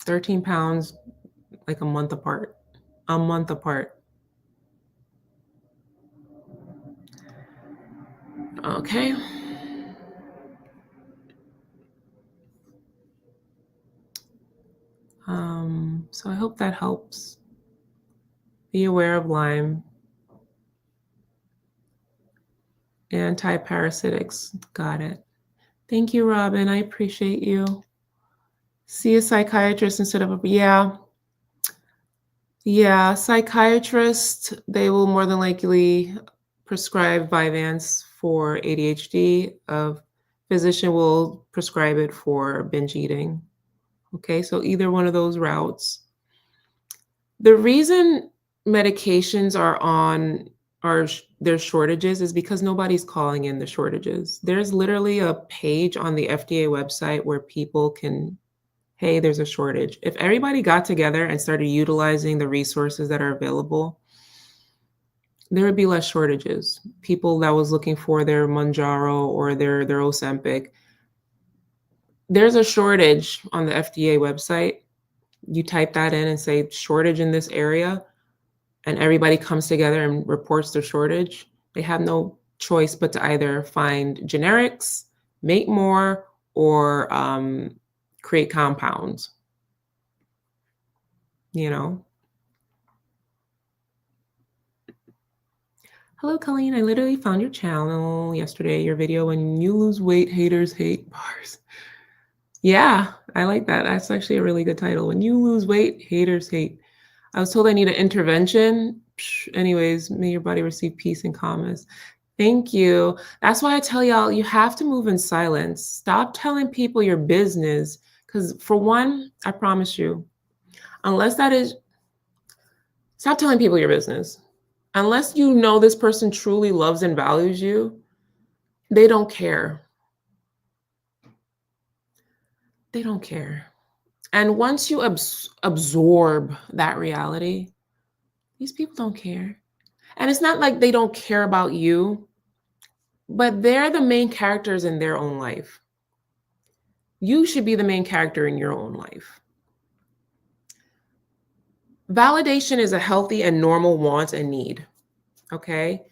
13 pounds, like a month apart. A month apart. Okay. So I hope that helps. Be aware of Lyme. Anti-parasitics. Got it. Thank you, Robin. I appreciate you. See a psychiatrist instead of yeah, psychiatrist, they will more than likely prescribe Vyvanse for ADHD. A physician will prescribe it for binge eating. Okay, so either one of those routes. The reason medications are there's shortages is because nobody's calling in the shortages. There's literally a page on the FDA website where people can, hey, there's a shortage. If everybody got together and started utilizing the resources that are available, there would be less shortages. People that was looking for their Mounjaro or their Ozempic. There's a shortage on the FDA website. You type that in and say shortage in this area, and everybody comes together and reports their shortage. They have no choice but to either find generics, make more, or create compounds. You know? Hello, Colleen. I literally found your channel yesterday, your video, when you lose weight, haters hate bars. Yeah, I like that. That's actually a really good title. When you lose weight, haters hate. I was told I need an intervention. Anyways, may your body receive peace and calmness. Thank you. That's why I tell y'all, you have to move in silence. Stop telling people your business. Because for one, I promise you, stop telling people your business. Unless you know this person truly loves and values you, they don't care. They don't care. And once you absorb that reality, these people don't care. And it's not like they don't care about you, but they're the main characters in their own life. You should be the main character in your own life. Validation is a healthy and normal want and need. Okay?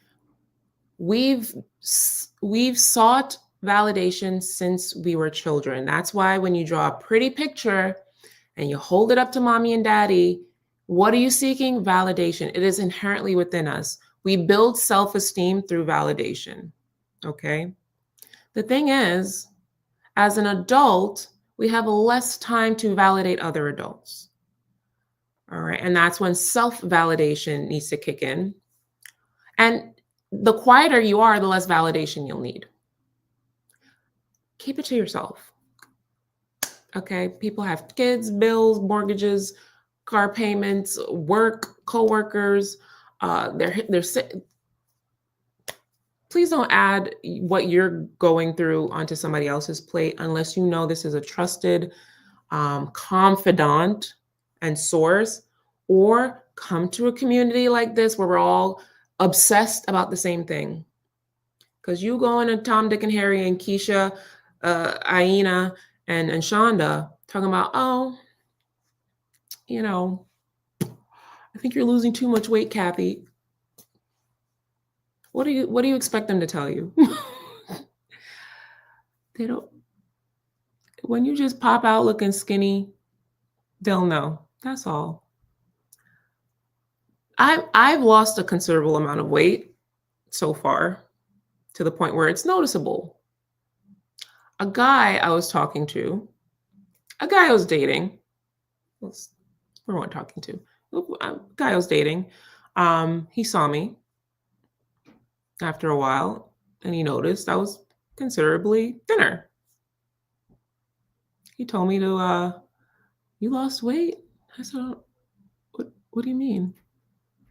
We've sought validation since we were children. That's why when you draw a pretty picture and you hold it up to mommy and daddy, what are you seeking? Validation. It is inherently within us. We build self-esteem through validation. Okay? The thing is, as an adult, we have less time to validate other adults. All right. And that's when self-validation needs to kick in. And the quieter you are, the less validation you'll need. Keep it to yourself. Okay. People have kids, bills, mortgages, car payments, work, coworkers. Please don't add what you're going through onto somebody else's plate unless you know this is a trusted confidant and source, or come to a community like this where we're all obsessed about the same thing. Because you go into Tom, Dick, and Harry and Keisha, Aina, and Shonda talking about, oh, you know, I think you're losing too much weight, Kathy. What do you expect them to tell you? They don't. When you just pop out looking skinny, they'll know. That's all. I've lost a considerable amount of weight so far, to the point where it's noticeable. A guy I was talking to, a guy I was dating, we weren't talking to, a guy I was dating, he saw me after a while, and he noticed I was considerably thinner. He told me to, you lost weight? I said, what do you mean?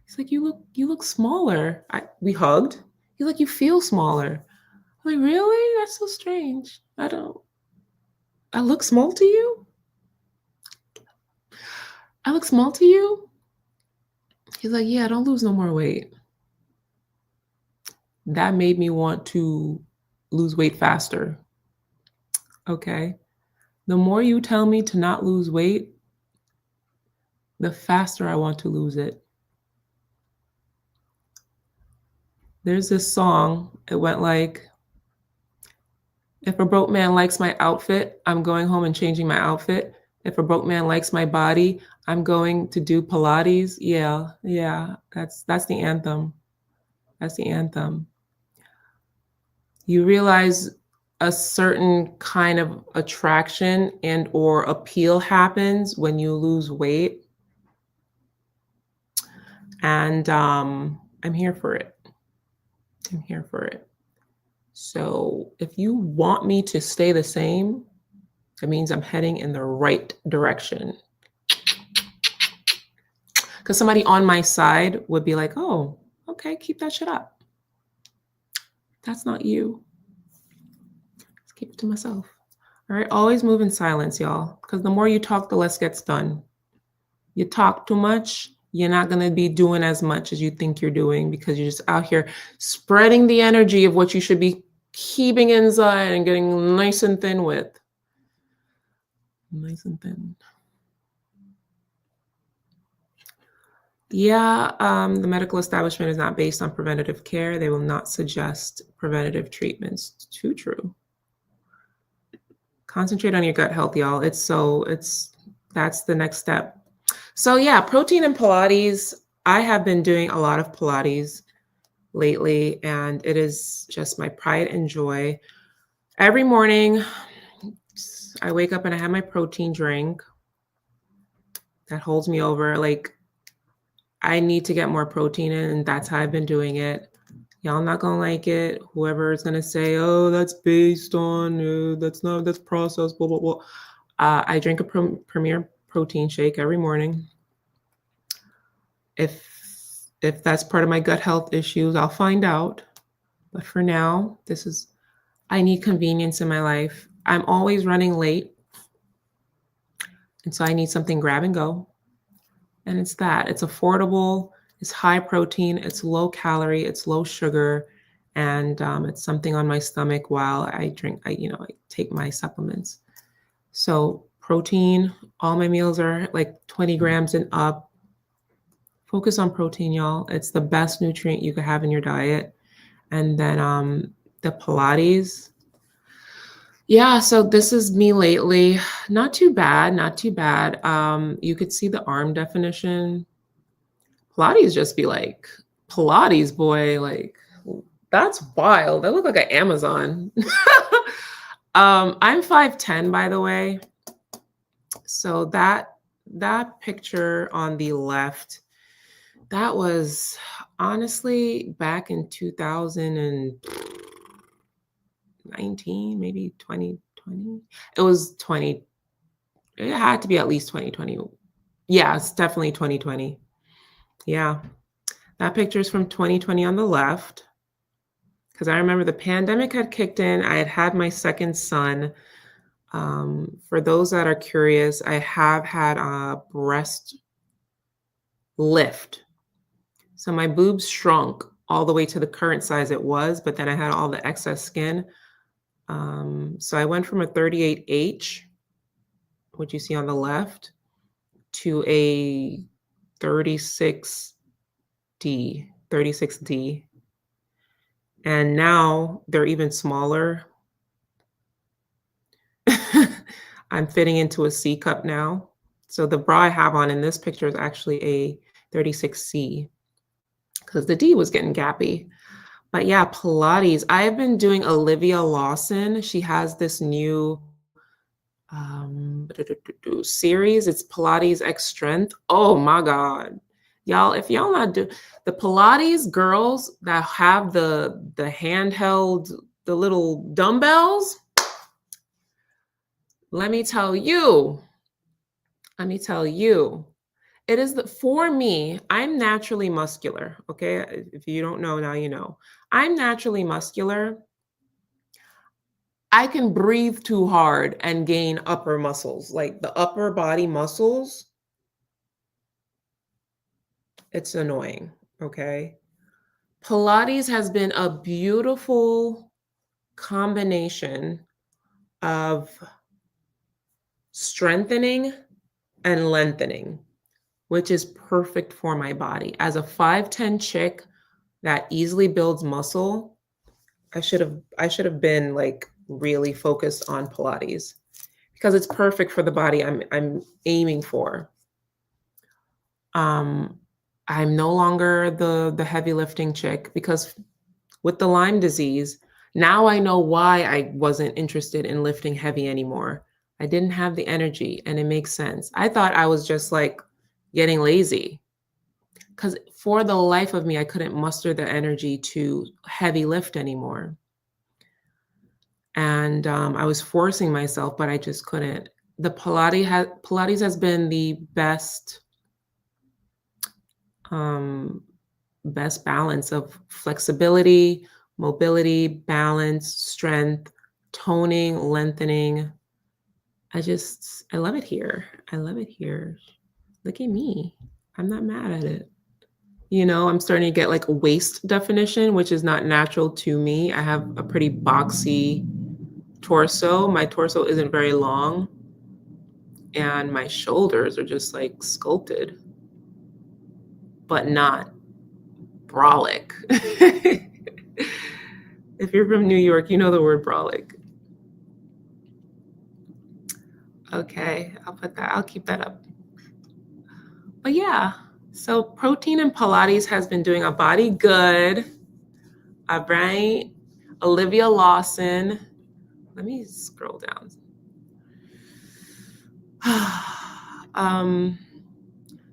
He's like, you look smaller. We hugged. He's like, you feel smaller. I'm like, really? That's so strange. I look small to you? I look small to you? He's like, yeah, don't lose no more weight. That made me want to lose weight faster. Okay. The more you tell me to not lose weight, the faster I want to lose it. There's this song, it went like, if a broke man likes my outfit, I'm going home and changing my outfit. If a broke man likes my body, I'm going to do Pilates. Yeah, that's the anthem. That's the anthem. You realize a certain kind of attraction and or appeal happens when you lose weight. And I'm here for it. I'm here for it. So if you want me to stay the same, that means I'm heading in the right direction. Because somebody on my side would be like, oh, Okay, keep that shit up. That's not you. Let's keep it to myself. All right, always move in silence, y'all, because the more you talk, the less gets done. You talk too much, you're not going to be doing as much as you think you're doing because you're just out here spreading the energy of what you should be keeping inside and getting nice and thin with. Nice and thin. Yeah, the medical establishment is not based on preventative care. They will not suggest preventative treatments. Too true. Concentrate on your gut health, y'all. That's the next step. So yeah, protein and Pilates. I have been doing a lot of Pilates lately, and it is just my pride and joy. Every morning, I wake up and I have my protein drink that holds me over. Like, I need to get more protein in, and that's how I've been doing it. Y'all not gonna like it. Whoever is gonna say, "Oh, that's based on that's processed," blah blah blah. I drink a Premier protein shake every morning. If that's part of my gut health issues, I'll find out. But for now, I need convenience in my life. I'm always running late. And so I need something grab and go. And it's affordable, it's high protein, it's low calorie, it's low sugar, and it's something on my stomach while I take my supplements. So protein, all my meals are like 20 grams and up. Focus on protein, y'all. It's the best nutrient you could have in your diet. And then the Pilates. Yeah, so this is me lately. Not too bad, not too bad. You could see the arm definition. Pilates just be like, Pilates, boy, like, that's wild. I look like an Amazon. I'm 5'10", by the way. So that picture on the left, that was honestly back in 2019, maybe 2020. It was 20. It had to be at least 2020. Yeah, it's definitely 2020. Yeah. That picture is from 2020 on the left. Because I remember the pandemic had kicked in. I had my second son. For those that are curious, I have had a breast lift. So my boobs shrunk all the way to the current size it was, but then I had all the excess skin. So I went from a 38H, which you see on the left, to a 36D. And now they're even smaller. I'm fitting into a C cup now. So the bra I have on in this picture is actually a 36C because the D was getting gappy. But yeah, Pilates. I have been doing Olivia Lawson. She has this new series. It's Pilates X Strength. Oh my God. Y'all, if y'all not do the Pilates girls that have the handheld, the little dumbbells, let me tell you, it is for me, I'm naturally muscular. Okay. If you don't know, now you know. I'm naturally muscular. I can breathe too hard and gain upper muscles, like the upper body muscles. It's annoying. Okay. Pilates has been a beautiful combination of strengthening and lengthening, which is perfect for my body. As a 5'10" chick that easily builds muscle, I should have been like really focused on Pilates because it's perfect for the body I'm aiming for. I'm no longer the heavy lifting chick because with the Lyme disease, now I know why I wasn't interested in lifting heavy anymore. I didn't have the energy, and it makes sense. I thought I was just like getting lazy because for the life of me, I couldn't muster the energy to heavy lift anymore. And I was forcing myself, but I just couldn't. The Pilates has been the best best balance of flexibility, mobility, balance, strength, toning, lengthening. I love it here. I love it here. Look at me. I'm not mad at it. You know, I'm starting to get like a waist definition, which is not natural to me. I have a pretty boxy torso. My torso isn't very long, and my shoulders are just like sculpted, but not brolic. If you're from New York, you know the word brolic. Okay, I'll keep that up. But yeah, so protein and Pilates has been doing our body good. All right. Olivia Lawson. Let me scroll down.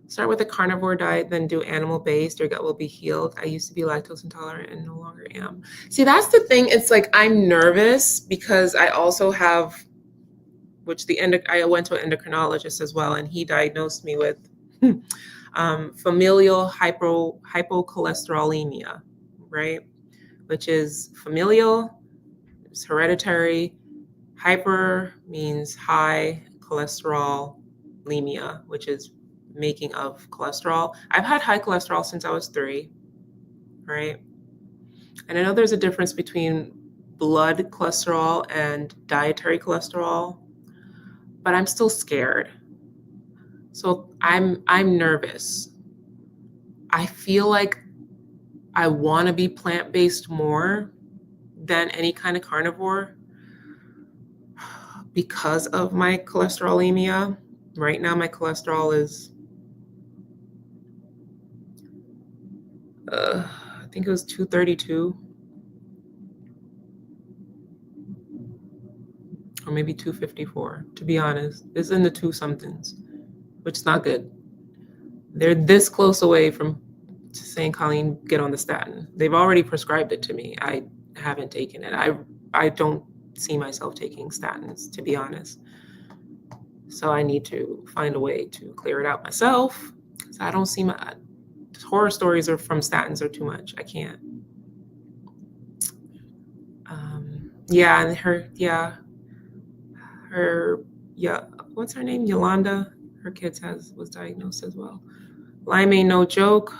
Start with a carnivore diet, then do animal-based. Your gut will be healed. I used to be lactose intolerant and no longer am. See, that's the thing. It's like I'm nervous because I also have, I went to an endocrinologist as well, and he diagnosed me with familial hypocholesterolemia, right? Which is familial, it's hereditary. Hyper means high, cholesterol-lemia, which is making of cholesterol. I've had high cholesterol since I was 3, right? And I know there's a difference between blood cholesterol and dietary cholesterol, but I'm still scared. So I'm nervous. I feel like I want to be plant-based more than any kind of carnivore because of my cholesterolemia. Right now, my cholesterol is, I think it was 232, or maybe 254, to be honest. It's in the two somethings, which is not good. They're this close away from saying, Colleen, get on the statin. They've already prescribed it to me. I haven't taken it. I don't see myself taking statins, to be honest. So I need to find a way to clear it out myself, because I don't see my horror stories are from statins are too much. I can't. Yeah, and what's her name? Yolanda. Her kids was diagnosed as well. Lyme ain't no joke.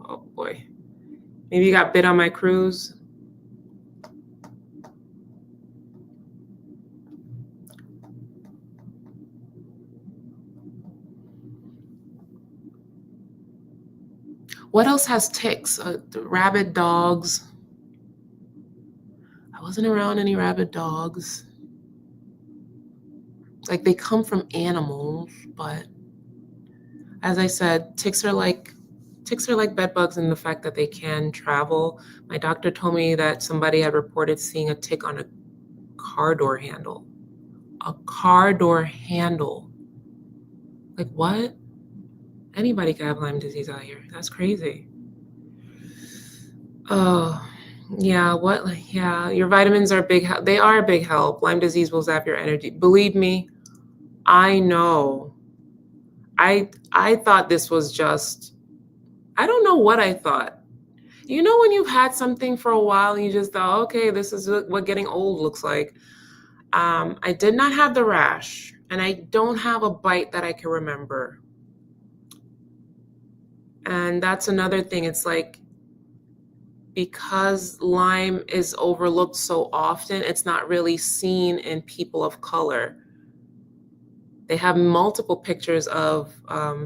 Oh boy. Maybe you got bit on my cruise. What else has ticks? The rabid dogs. I wasn't around any rabid dogs. Like they come from animals, but as I said, ticks are like bed bugs in the fact that they can travel. My doctor told me that somebody had reported seeing a tick on a car door handle. A car door handle. Like what? Anybody could have Lyme disease out here. That's crazy. Oh, yeah. Yeah, your vitamins are big. They are a big help. Lyme disease will zap your energy. Believe me, I know. I thought this was just, I don't know what I thought. You know, when you've had something for a while, and you just thought, okay, this is what getting old looks like. I did not have the rash, and I don't have a bite that I can remember. And that's another thing. It's like, because Lyme is overlooked so often, it's not really seen in people of color. They have multiple pictures of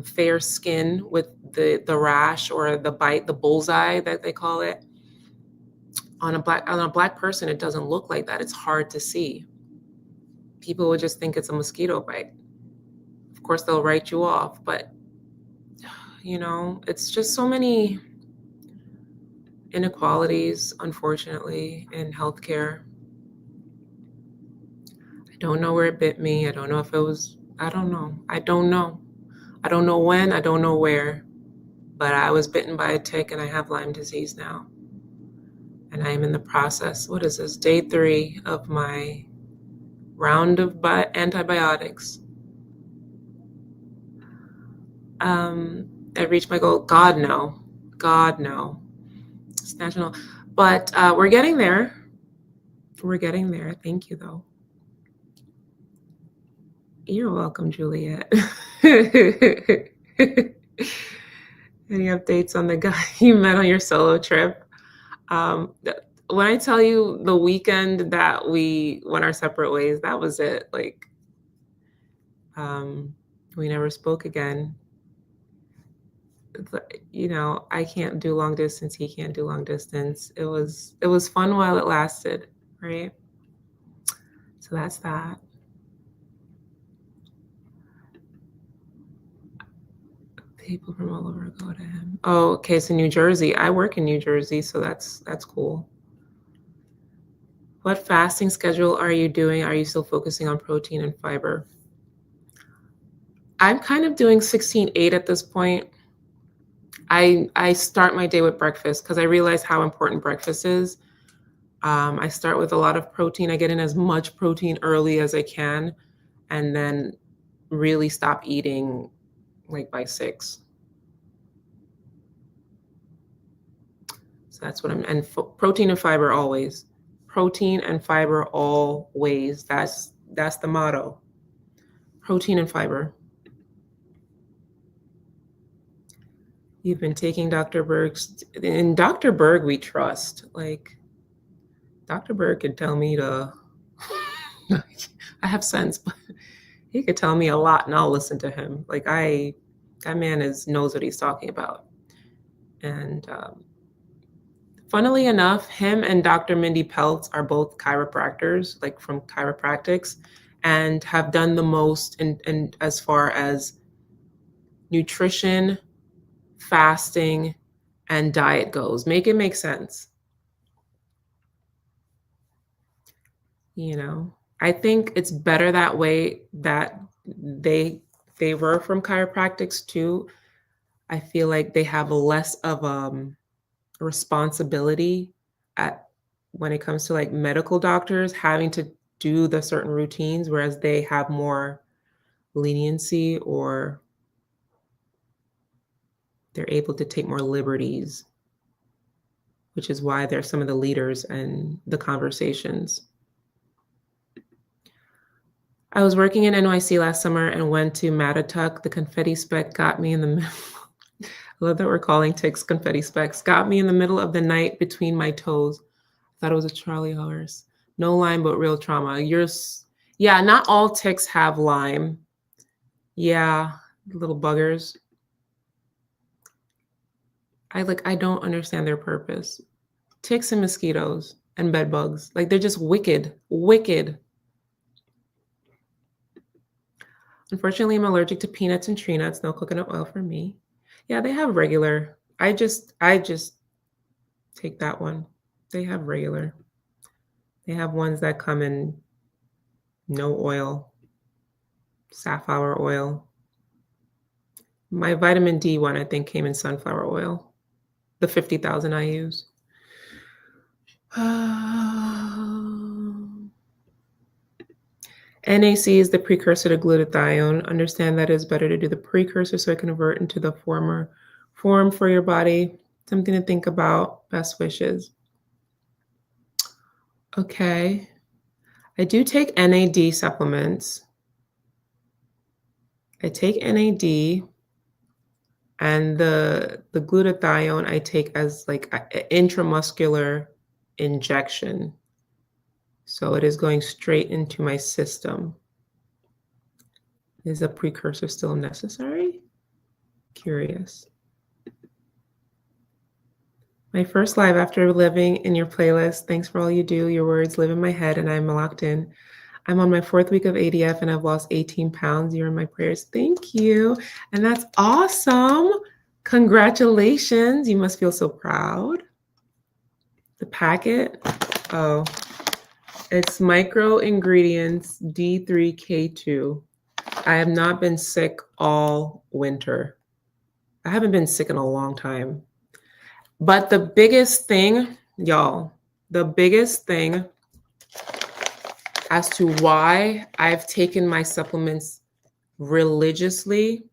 fair skin with the rash or the bite, the bullseye that they call it. On a black person, it doesn't look like that. It's hard to see. People would just think it's a mosquito bite. Of course, they'll write you off, but you know, it's just so many inequalities, unfortunately, in healthcare. I don't know where it bit me. I don't know if it was, I don't know. I don't know. I don't know when, I don't know where, but I was bitten by a tick and I have Lyme disease now. And I am in the process, what is this, day 3 of my round of antibiotics. I reached my goal. God, no. God, no. It's national. But we're getting there. We're getting there. Thank you, though. You're welcome, Juliet. Any updates on the guy you met on your solo trip? When I tell you the weekend that we went our separate ways, that was it. Like, we never spoke again. You know, I can't do long distance. He can't do long distance. It was fun while it lasted, right? So that's that. People from all over go to him. Oh, okay. So New Jersey. I work in New Jersey, so that's cool. What fasting schedule are you doing? Are you still focusing on protein and fiber? I'm kind of doing 16-8 at this point. I start my day with breakfast because I realize how important breakfast is. I start with a lot of protein. I get in as much protein early as I can, and then really stop eating like by 6. So that's what I'm, and protein and fiber always. Protein and fiber always. That's the motto. Protein and fiber. You've been taking Dr. Berg's, in Dr. Berg we trust. Like, Dr. Berg could tell me to, I have sense, but he could tell me a lot and I'll listen to him. Like, that man knows what he's talking about. And funnily enough, him and Dr. Mindy Peltz are both chiropractors, like from chiropractics, and have done the most in as far as nutrition, fasting, and diet goes. Make it make sense. You know, I think it's better that way that they were from chiropractics too. I feel like they have less of responsibility at when it comes to like medical doctors having to do the certain routines, whereas they have more leniency, or they're able to take more liberties, which is why they're some of the leaders in the conversations. I was working in NYC last summer and went to Mattatuck. The confetti speck got me in the middle. I love that we're calling ticks confetti specks. Got me in the middle of the night between my toes. I thought it was a Charlie horse. No Lyme, but real trauma. Yeah, not all ticks have Lyme. Yeah, little buggers. I don't understand their purpose. Ticks and mosquitoes and bed bugs. Like, they're just wicked, wicked. Unfortunately, I'm allergic to peanuts and tree nuts. No coconut oil for me. Yeah, they have regular. I just take that one. They have regular. They have ones that come in no oil, safflower oil. My vitamin D one, I think, came in sunflower oil. The 50,000 I use. NAC is the precursor to glutathione. Understand that it's better to do the precursor so it can convert into the form for your body. Something to think about. Best wishes. Okay. I do take NAD supplements. I take NAD, and the glutathione I take as like an intramuscular injection. So it is going straight into my system. Is a precursor still necessary? Curious. My first live after living in your playlist. Thanks for all you do. Your words live in my head and I'm locked in. I'm on my 4th week of ADF and I've lost 18 pounds. You're in my prayers. Thank you. And that's awesome. Congratulations. You must feel so proud. The packet. Oh, it's micro ingredients D3K2. I have not been sick all winter. I haven't been sick in a long time. But the biggest thing, y'all, the biggest thing as to why I've taken my supplements religiously,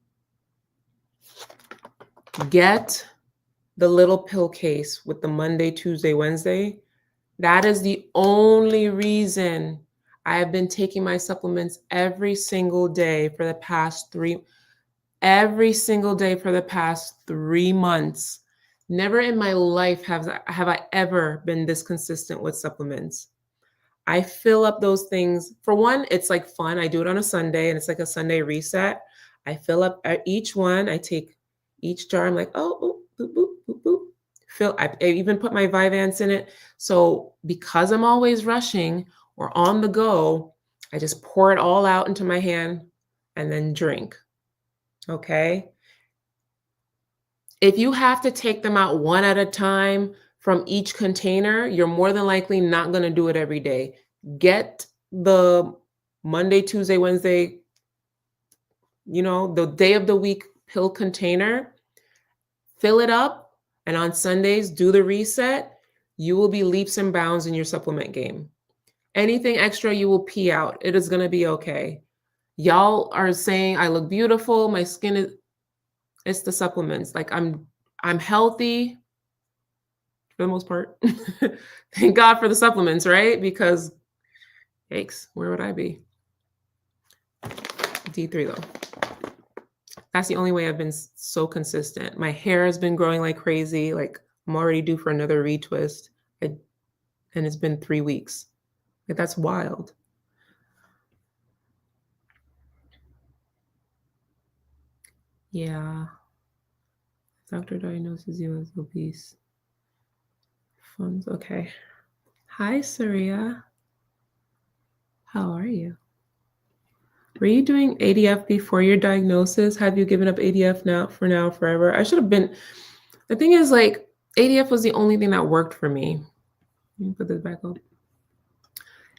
get the little pill case with the Monday, Tuesday, Wednesday. That is the only reason I have been taking my supplements every single day for the past every single day for the past 3 months. Never in my life have I ever been this consistent with supplements. I fill up those things. For one, it's like fun. I do it on a Sunday and it's like a Sunday reset. I fill up each one. I take each jar. I'm like, oh, boop, boop, boop, boop. I even put my Vyvanse in it. So because I'm always rushing or on the go, I just pour it all out into my hand and then drink. Okay. If you have to take them out one at a time from each container, you're more than likely not going to do it every day. Get the Monday, Tuesday, Wednesday, the day of the week pill container, fill it up, and on Sundays, do the reset. You will be leaps and bounds in your supplement game. Anything extra, you will pee out. It is going to be okay. Y'all are saying I look beautiful. My skin is, it's the supplements. Like I'm healthy for the most part. Thank God for the supplements, right? Because, yikes, where would I be? D3 though. That's the only way I've been so consistent. My hair has been growing like crazy. Like I'm already due for another retwist. And it's been 3 weeks. Like that's wild. Yeah. Doctor diagnoses you as obese. Funds. Okay. Hi, Surya. How are you? Were you doing ADF before your diagnosis? Have you given up ADF now, forever? I should have been. The thing is, like, ADF was the only thing that worked for me. Let me put this back up.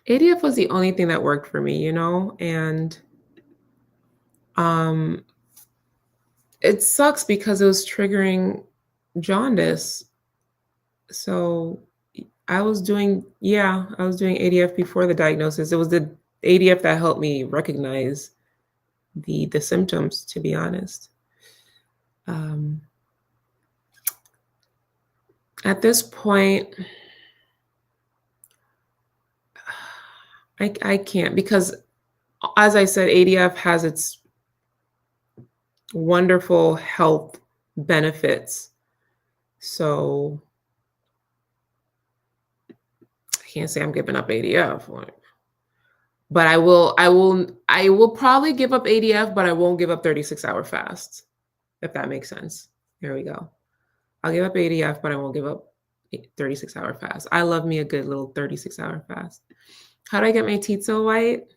ADF was the only thing that worked for me, and it sucks because it was triggering jaundice. So I was doing ADF before the diagnosis. It was the ADF that helped me recognize the symptoms, to be honest. At this point, I can't, because as I said, ADF has its wonderful health benefits. So I can't say I'm giving up ADF. But I will probably give up ADF, but I won't give up 36-hour fasts, if that makes sense. There we go. I'll give up ADF, but I won't give up 36-hour fast. I love me a good little 36-hour fast. How do I get my teeth so white?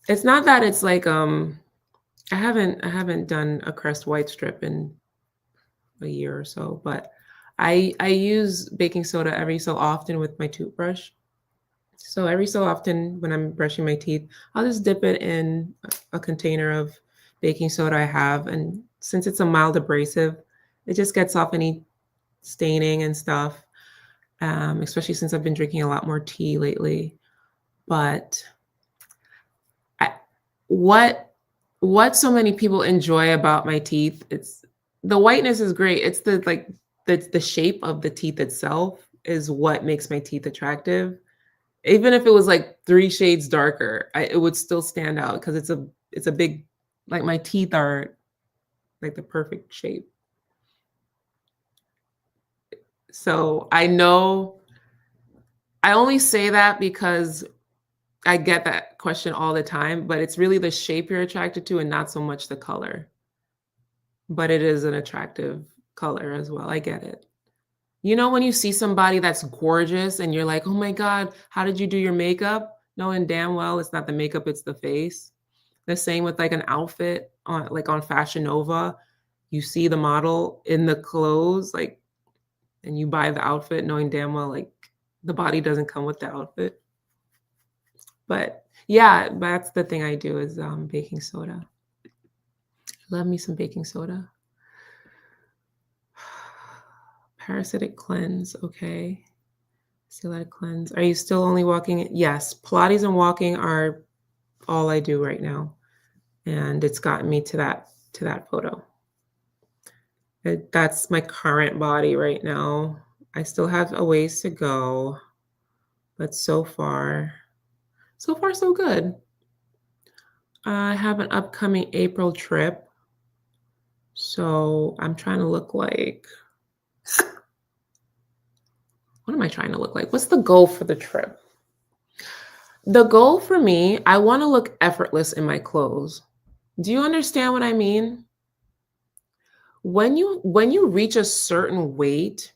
It's not that it's like I haven't done a Crest white strip in a year or so, but I use baking soda every so often with my toothbrush. So every so often when I'm brushing my teeth, I'll just dip it in a container of baking soda I have, and since it's a mild abrasive, it just gets off any staining and stuff. Especially since I've been drinking a lot more tea lately. But what so many people enjoy about my teeth, it's the whiteness is great. It's the shape of the teeth itself is what makes my teeth attractive. Even if it was like 3 shades darker, it would still stand out because it's a big, like my teeth are like the perfect shape. So I know I only say that because I get that question all the time, but it's really the shape you're attracted to and not so much the color. But it is an attractive color as well. I get it. When you see somebody that's gorgeous and you're like, oh my God, how did you do your makeup? Knowing damn well it's not the makeup, it's the face. The same with like an outfit on Fashion Nova. You see the model in the clothes, and you buy the outfit knowing damn well like the body doesn't come with the outfit. But yeah, that's the thing I do is baking soda. Love me some baking soda. Parasitic cleanse, okay. See, let it cleanse. Are you still only walking? Yes, Pilates and walking are all I do right now, and it's gotten me to that photo. That's my current body right now. I still have a ways to go, but so far so good. I have an upcoming April trip, so I'm trying to look like. What am I trying to look like? What's the goal for the trip? The goal for me, I want to look effortless in my clothes. Do you understand what I mean? When you reach a certain weight,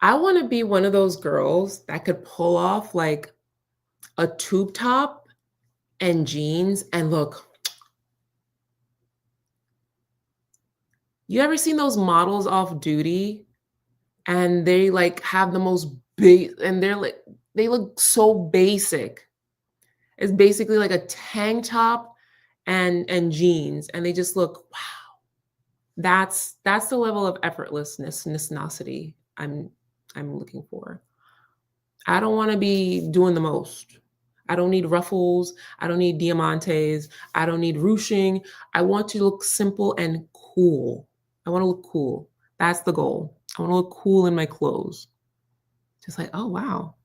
I want to be one of those girls that could pull off like a tube top and jeans and look. You ever seen those models off duty and they like have the most big and they look so basic. It's basically like a tank top and jeans and they just look wow. That's the level of effortlessness I'm looking for. I don't want to be doing the most. I don't need ruffles. I don't need diamantes. I don't need ruching. I want to look simple and cool. I want to look cool. That's the goal. I want to look cool in my clothes. Just like, oh wow.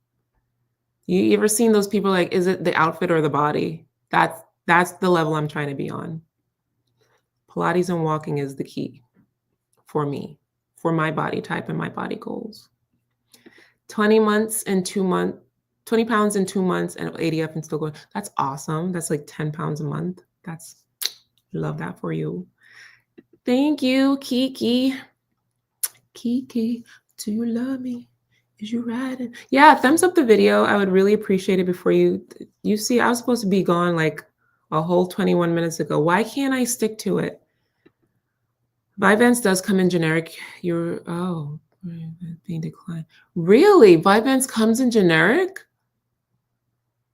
You ever seen those people like, is it the outfit or the body? That's the level I'm trying to be on. Pilates and walking is the key for me, for my body type and my body goals. 20 months and 2 months, 20 pounds in 2 months and ADF and still going. That's awesome. That's like 10 pounds a month. Love that for you. Thank you, Kiki. Kiki, do you love me? Is you riding? Yeah, thumbs up the video. I would really appreciate it before you see, I was supposed to be gone like a whole 21 minutes ago. Why can't I stick to it? Vyvanse does come in generic. Being declined. Really? Vyvanse comes in generic?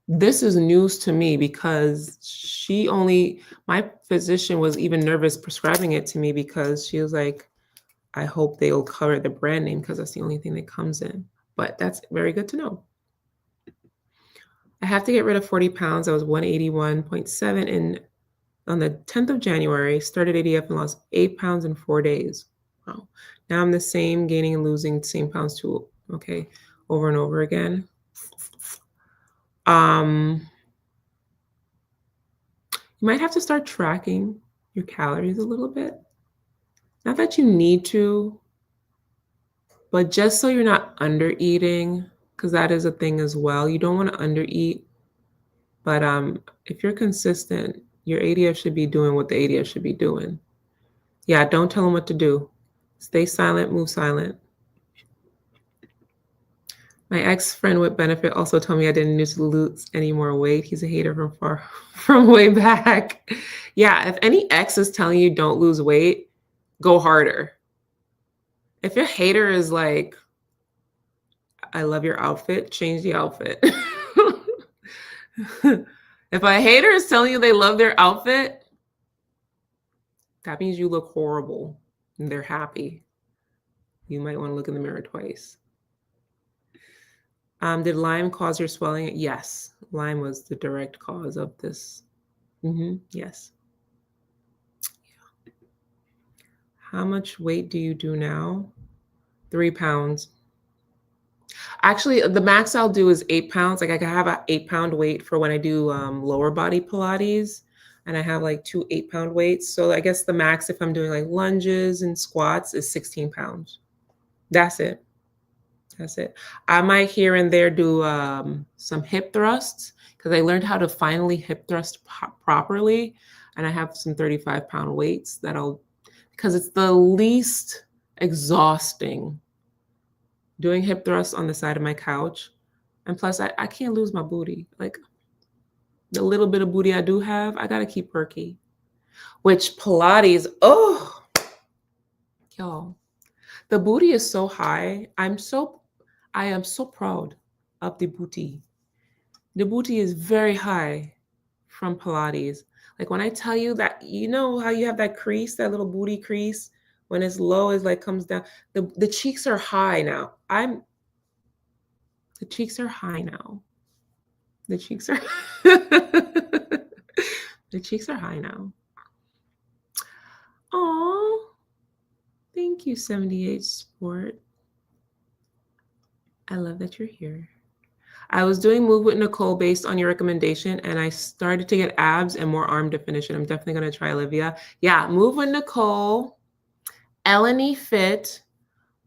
This is news to me because my physician was even nervous prescribing it to me because she was like, I hope they'll cover the brand name because that's the only thing that comes in. But that's very good to know. I have to get rid of 40 pounds. I was 181.7 on the 10th of January, started ADF and lost 8 pounds in 4 days. Wow. Now I'm the same, gaining and losing the same pounds too. Okay, over and over again. You might have to start tracking your calories a little bit. Not that you need to, but just so you're not under eating, because that is a thing as well. You don't want to under eat, but if you're consistent, your ADF should be doing what the ADF should be doing. Yeah, don't tell them what to do. Stay silent, move silent. My ex-friend with benefit also told me I didn't need to lose any more weight. He's a hater from way back. Yeah, if any ex is telling you don't lose weight, go harder. If your hater is like, I love your outfit, change the outfit. If a hater is telling you they love their outfit, that means you look horrible and they're happy. You might want to look in the mirror twice. Did Lyme cause your swelling? Yes, Lyme was the direct cause of this. Yes. Yeah. How much weight do you do now? 3 pounds. Actually, the max I'll do is 8 pounds. Like I can have an 8-pound weight for when I do lower body Pilates, and I have like 2 8-pound weights. So I guess the max if I'm doing like lunges and squats is 16 pounds. That's it. That's it. I might here and there do some hip thrusts because I learned how to finally hip thrust properly. And I have some 35-pound weights because it's the least exhausting doing hip thrusts on the side of my couch. And plus, I can't lose my booty. Like the little bit of booty I do have, I got to keep perky. Which Pilates, oh, y'all, the booty is so high. I am so proud of the booty. The booty is very high from Pilates. Like when I tell you that, you know how you have that crease, that little booty crease, when it's low, it like comes down. The cheeks are high now. The cheeks are high now. The cheeks are the cheeks are high now. Oh, thank you, 78 Sport. I love that you're here. I was doing Move with Nicole based on your recommendation, and I started to get abs and more arm definition. I'm definitely going to try Olivia. Yeah, Move with Nicole, Eleni Fit,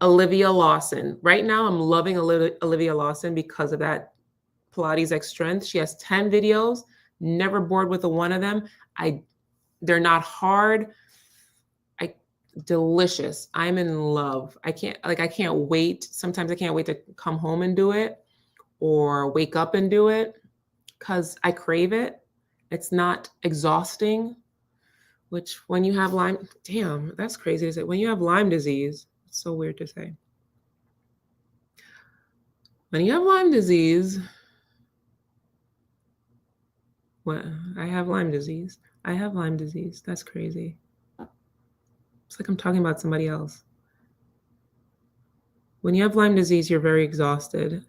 Olivia Lawson. Right now, I'm loving Olivia Lawson because of that Pilates X Strength. She has 10 videos, never bored with one of them. They're not hard. Delicious. I'm in love. I can't wait. Sometimes I can't wait to come home and do it or wake up and do it because I crave it. It's not exhausting, which when you have Lyme, damn, that's crazy to say. When you have Lyme disease, it's so weird to say. When you have Lyme disease, what? I have Lyme disease. I have Lyme disease. That's crazy. It's like I'm talking about somebody else. When you have Lyme disease, you're very exhausted.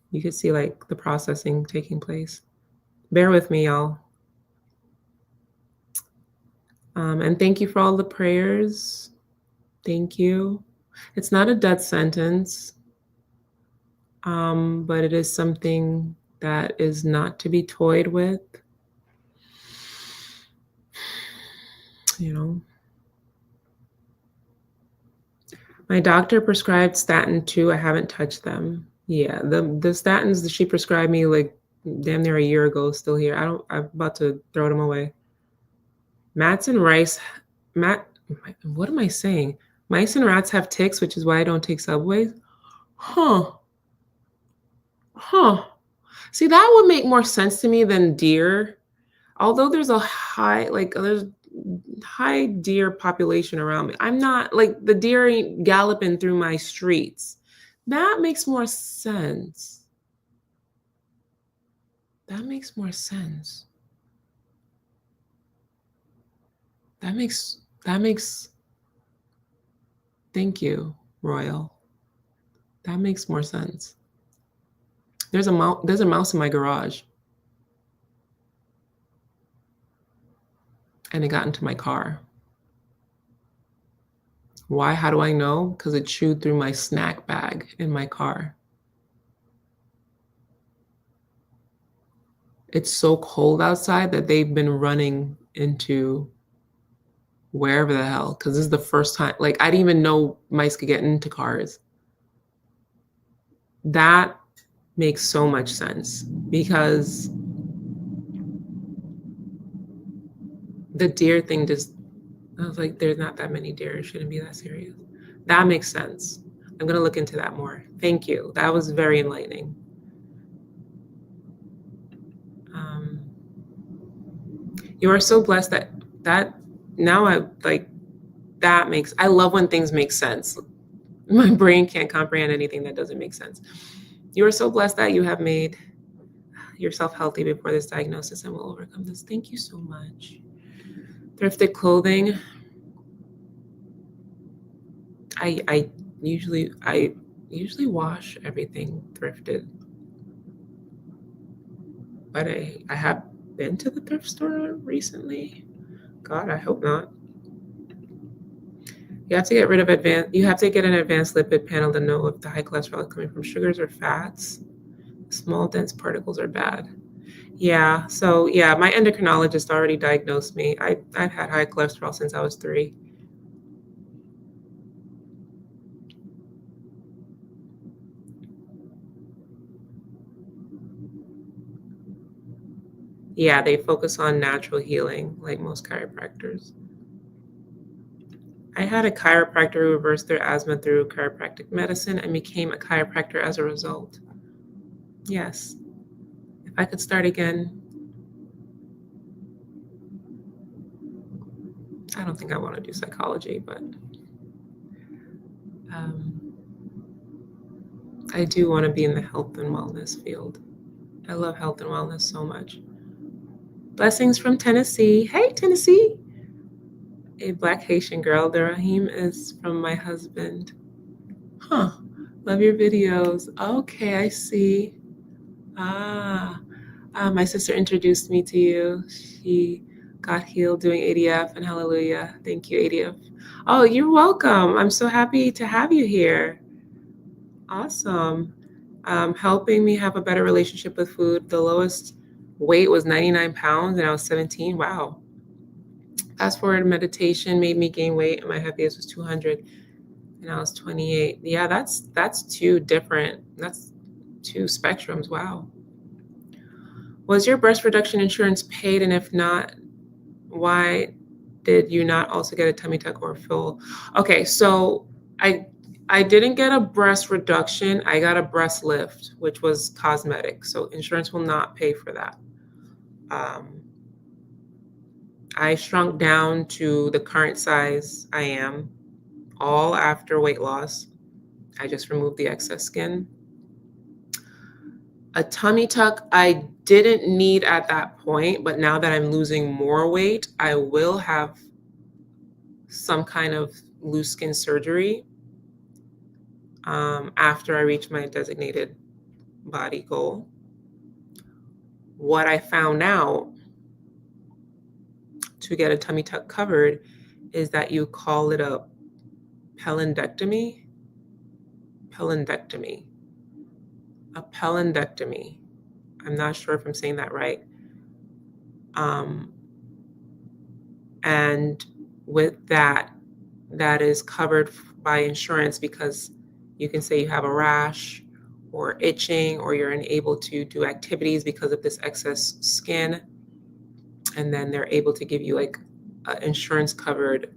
You could see like the processing taking place. Bear with me, y'all. And thank you for all the prayers. Thank you. It's not a death sentence, but it is something that is not to be toyed with. You know, my doctor prescribed statin 2. I haven't touched them. Yeah, the statins that she prescribed me like damn near a year ago still here. I'm about to throw them away. What am I saying? Mice and rats have ticks, which is why I don't take subways. Huh. See, that would make more sense to me than deer. Although there's high deer population around me. I'm not like the deer ain't galloping through my streets. That makes more sense. That makes more sense. Thank you, Royal. That makes more sense. There's a mouse in my garage. And it got into my car. Why? How do I know? Because it chewed through my snack bag in my car. It's so cold outside that they've been running into wherever the hell, because this is the first time, like I didn't even know mice could get into cars. That makes so much sense because the deer thing I was like, there's not that many deer. It shouldn't be that serious. That makes sense. I'm going to look into that more. Thank you. That was very enlightening. You are so blessed that now I love when things make sense. My brain can't comprehend anything that doesn't make sense. You are so blessed that you have made yourself healthy before this diagnosis and will overcome this. Thank you so much. Thrifted clothing. I usually wash everything thrifted, but I have been to the thrift store recently. God, I hope not. You have to get rid of you have to get an advanced lipid panel to know if the high cholesterol is coming from sugars or fats. Small dense particles are bad. Yeah, so yeah, my endocrinologist already diagnosed me. I've had high cholesterol since I was 3. Yeah, they focus on natural healing, like most chiropractors. I had a chiropractor who reversed their asthma through chiropractic medicine and became a chiropractor as a result. Yes. If I could start again, I don't think I want to do psychology, but I do want to be in the health and wellness field. I love health and wellness so much. Blessings from Tennessee. Hey, Tennessee. A Black Haitian girl. The Rahim is from my husband. Huh. Love your videos. Okay, I see. Ah, my sister introduced me to you. She got healed doing ADF, and hallelujah. Thank you, ADF. Oh, you're welcome. I'm so happy to have you here. Awesome. Helping me have a better relationship with food. The lowest weight was 99 pounds and I was 17. Wow. Fast forward, meditation made me gain weight and my heaviest was 200 and I was 28. Yeah, that's two different, that's two spectrums. Wow. Was your breast reduction insurance paid? And if not, why did you not also get a tummy tuck or fill? Okay, so I I didn't get a breast reduction. I got a breast lift, which was cosmetic. So insurance will not pay for that. Um, I shrunk down to the current size I am, all after weight loss. I just removed the excess skin. A tummy tuck I didn't need at that point, but now that I'm losing more weight, I will have some kind of loose skin surgery after I reach my designated body goal. What I found out to get a tummy tuck covered is that you call it a pelendectomy. Pelendectomy. A pelendectomy. I'm not sure if I'm saying that right. Um, and with that, that is covered by insurance because you can say you have a rash or itching or you're unable to do activities because of this excess skin. And then they're able to give you like insurance covered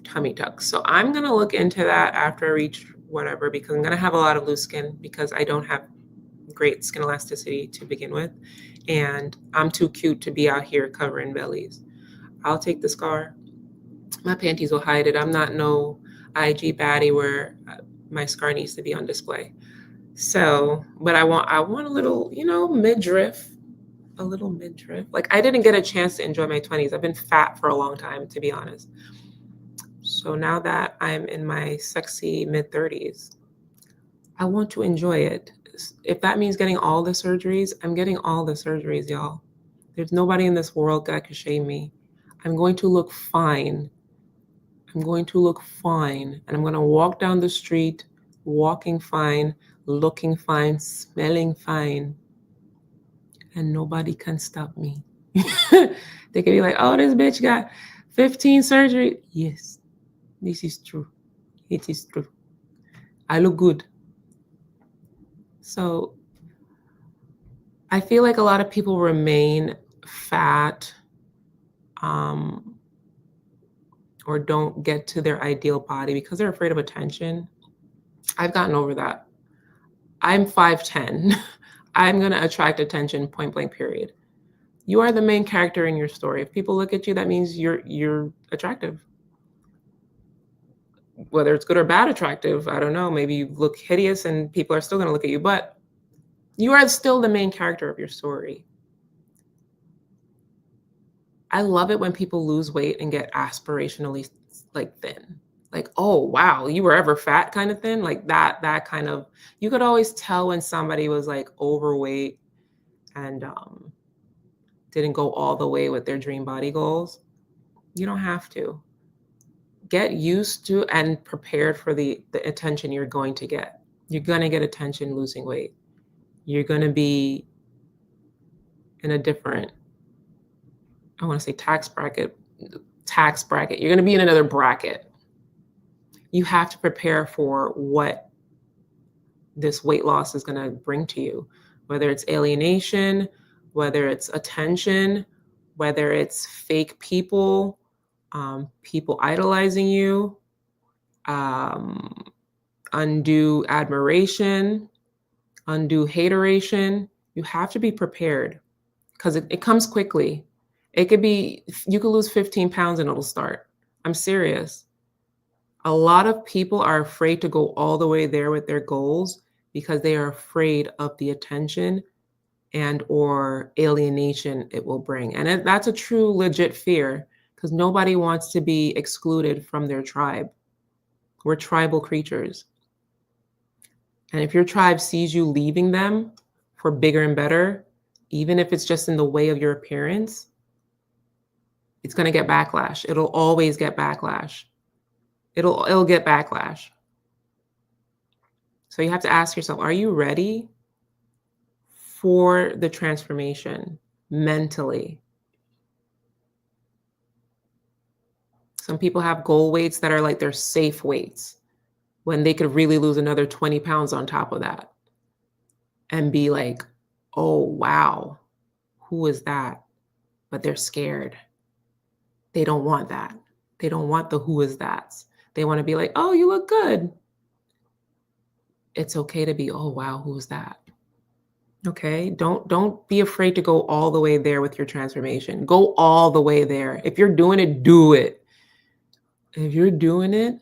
tummy tucks. So I'm going to look into that after I reach whatever because I'm going to have a lot of loose skin because I don't have great skin elasticity to begin with. And I'm too cute to be out here covering bellies. I'll take the scar. My panties will hide it. I'm not no IG baddie where my scar needs to be on display. So, but I want a little, midriff, a little midriff. Like I didn't get a chance to enjoy my 20s. I've been fat for a long time, to be honest. So now that I'm in my sexy mid 30s, I want to enjoy it. If that means getting all the surgeries, I'm getting all the surgeries, y'all. There's nobody in this world that can shame me. I'm going to look fine. I'm going to look fine. And I'm going to walk down the street, walking fine, looking fine, smelling fine. And nobody can stop me. They can be like, oh, this bitch got 15 surgery. Yes, this is true. It is true. I look good. So I feel like a lot of people remain fat or don't get to their ideal body because they're afraid of attention. I've gotten over that. I'm 5'10". I'm going to attract attention, point blank, period. You are the main character in your story. If people look at you, that means you're attractive. Whether it's good or bad attractive, I don't know. Maybe you look hideous and people are still going to look at you, but you are still the main character of your story. I love it when people lose weight and get aspirationally like thin. Like, oh wow, you were ever fat kind of thin? Like that kind of, you could always tell when somebody was like overweight and didn't go all the way with their dream body goals. You don't have to. Get used to and prepared for the attention you're going to get. You're going to get attention losing weight. You're going to be in a different, I want to say tax bracket. You're going to be in another bracket. You have to prepare for what this weight loss is going to bring to you, whether it's alienation, whether it's attention, whether it's fake people, people idolizing you, undue admiration, undue hateration. You have to be prepared because it comes quickly. It could be, you could lose 15 pounds and it'll start. I'm serious. A lot of people are afraid to go all the way there with their goals because they are afraid of the attention and or alienation it will bring. And that's a true legit fear because nobody wants to be excluded from their tribe. We're tribal creatures. And if your tribe sees you leaving them for bigger and better, even if it's just in the way of your appearance, it's going to get backlash. It'll always get backlash. It'll get backlash. So you have to ask yourself, are you ready for the transformation mentally? Some people have goal weights that are like their safe weights when they could really lose another 20 pounds on top of that and be like, oh, wow, who is that? But they're scared. They don't want that. They don't want the who is that's. They want to be like, oh, you look good. It's okay to be, oh, wow, who's that? Okay, don't be afraid to go all the way there with your transformation. Go all the way there. If you're doing it, do it. If you're doing it,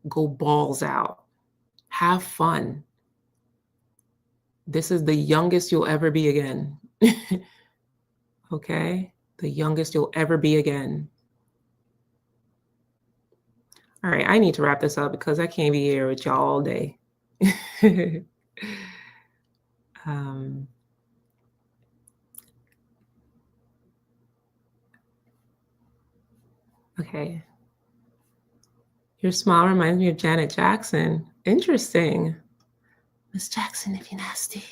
go balls out. Have fun. This is the youngest you'll ever be again. Okay? The youngest you'll ever be again. All right, I need to wrap this up because I can't be here with y'all all day. Okay. Your smile reminds me of Janet Jackson. Interesting. Miss Jackson, if you're nasty.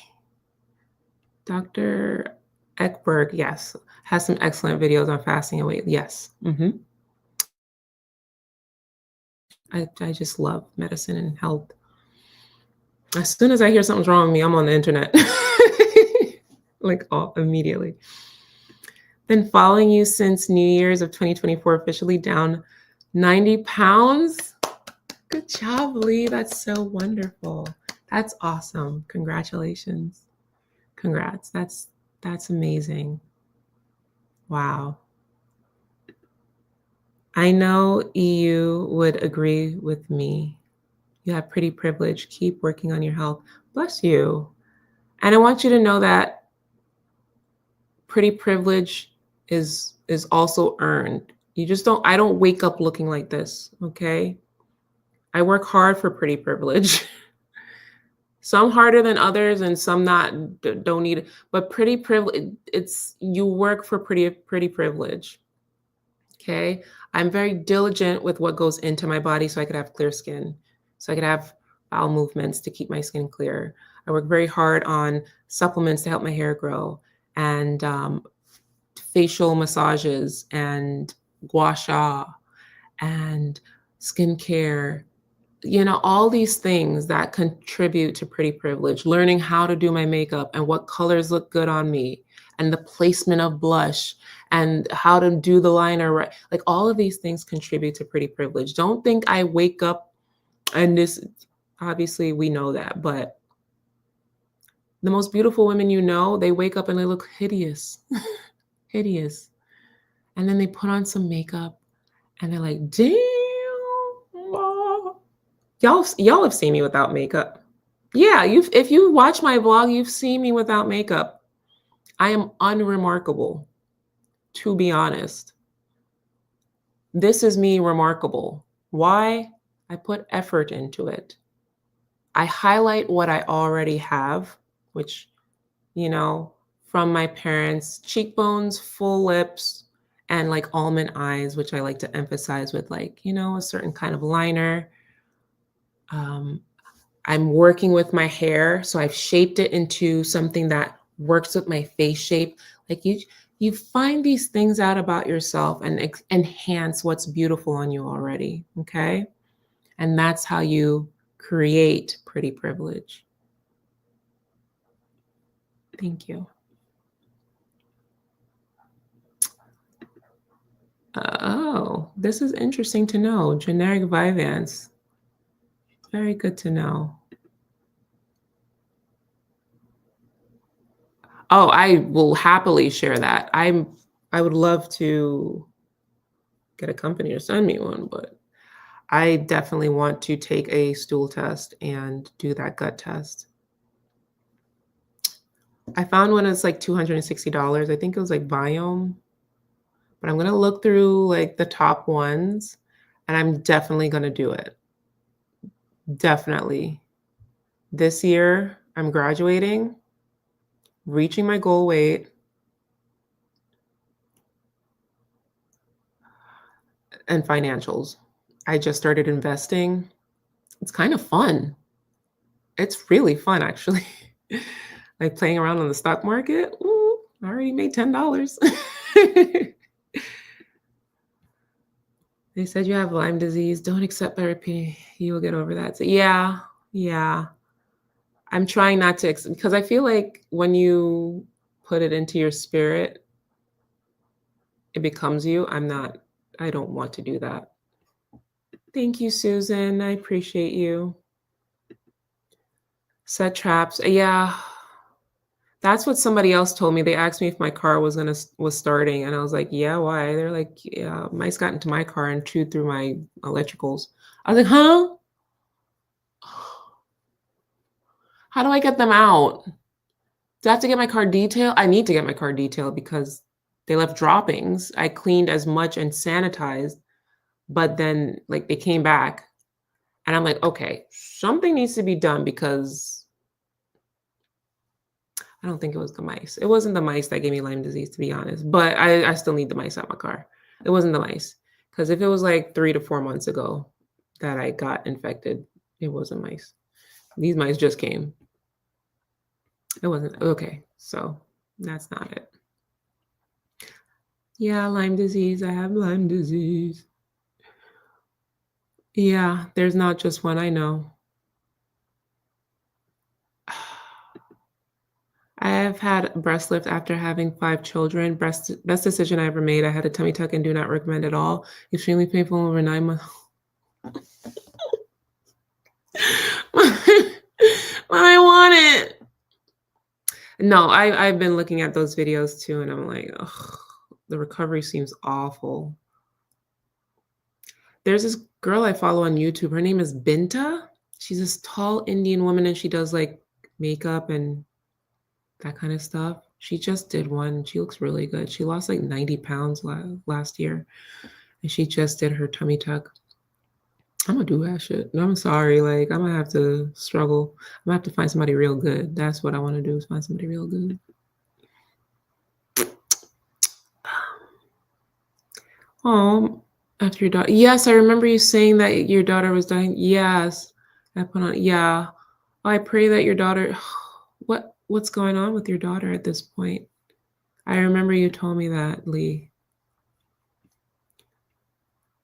Dr. Ekberg, yes, has some excellent videos on fasting and weight. Yes. I just love medicine and health. As soon as I hear something's wrong with me, I'm on the internet. Like immediately. Been following you since New Year's of 2024, officially down 90 pounds. Good job, Lee. That's so wonderful. That's awesome. Congratulations. Congrats. That's amazing. Wow. I know EU would agree with me. You have pretty privilege. Keep working on your health. Bless you. And I want you to know that pretty privilege is also earned. You just don't, I don't wake up looking like this, okay? I work hard for pretty privilege. Some harder than others and some don't need it. But pretty privilege, you work for pretty privilege. Okay? I'm very diligent with what goes into my body so I could have clear skin, so I could have bowel movements to keep my skin clear. I work very hard on supplements to help my hair grow, and facial massages and gua sha and skincare, all these things that contribute to pretty privilege. Learning how to do my makeup and what colors look good on me and the placement of blush and how to do the liner right. Like all of these things contribute to pretty privilege. Don't think I wake up and this, obviously we know that, but the most beautiful women they wake up and they look hideous, hideous. And then they put on some makeup and they're like, damn, y'all have seen me without makeup. Yeah, if you watch my vlog, you've seen me without makeup. I am unremarkable, to be honest. This is me remarkable. Why? I put effort into it. I highlight what I already have, which, from my parents, cheekbones, full lips, and like almond eyes, which I like to emphasize with like, a certain kind of liner. I'm working with my hair, so I've shaped it into something that works with my face shape. Like you find these things out about yourself and enhance what's beautiful on you already, okay? And that's how you create pretty privilege. Thank you. Oh, this is interesting to know. Generic Vyvanse. Very good to know. Oh, I will happily share that. I would love to get a company to send me one, but I definitely want to take a stool test and do that gut test. I found one that's like $260. I think it was like Biome, but I'm going to look through like the top ones and I'm definitely going to do it. Definitely. This year, I'm graduating, reaching my goal weight, and financials. I just started investing. It's kind of fun. It's really fun, actually. Like playing around on the stock market. Ooh, I already made $10. They said you have Lyme disease. Don't accept therapy. You will get over that. So, yeah, yeah. I'm trying not to, because I feel like when you put it into your spirit, it becomes you. I don't want to do that. Thank you, Susan. I appreciate you. Set traps. Yeah. That's what somebody else told me. They asked me if my car was starting, and I was like, "Yeah, why?" They're like, "Yeah, mice got into my car and chewed through my electricals." I was like, "Huh? How do I get them out? Do I have to get my car detailed? I need to get my car detailed because they left droppings. I cleaned as much and sanitized, but then like they came back, and I'm like, okay, something needs to be done because I don't think it was the mice. It wasn't the mice that gave me Lyme disease, to be honest. But I still need the mice out my car. It wasn't the mice. Because if it was like 3 to 4 months ago that I got infected, it wasn't mice. These mice just came. It wasn't. Okay. So that's not it. Yeah, Lyme disease. I have Lyme disease. Yeah, there's not just one. I know. I have had breast lift after having 5 children. Best decision I ever made. I had a tummy tuck and do not recommend at all. Extremely painful over 9 months. I want it. No, I've been looking at those videos too, and I'm like, ugh, the recovery seems awful. There's this girl I follow on YouTube. Her name is Binta. She's this tall Indian woman, and she does like makeup and that kind of stuff. She just did one. She looks really good. She lost like 90 pounds last year, and she just did her tummy tuck. I'm gonna do that shit. No, I'm sorry. Like, I'm gonna have to struggle. I'm gonna have to find somebody real good. That's what I want to do, is find somebody real good. Oh, after your daughter. Yes, I remember you saying that your daughter was dying. Yes. I put on, yeah. I pray that your daughter, what's going on with your daughter at this point? I remember you told me that, Lee.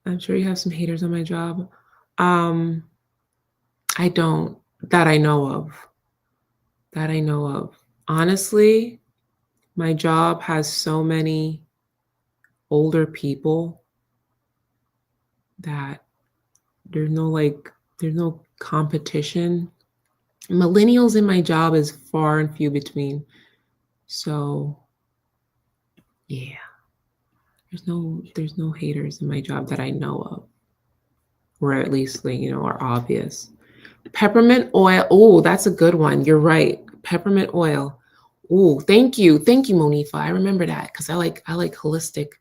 I'm sure you have some haters on my job. I don't, that I know of. That I know of. Honestly, my job has so many older people that there's no competition. Millennials in my job is far and few between. So yeah, there's no haters in my job that I know of, or at least like, are obvious. Peppermint oil. Oh, that's a good one. You're right. Peppermint oil. Oh, thank you, Monifa. I remember that because I like holistic,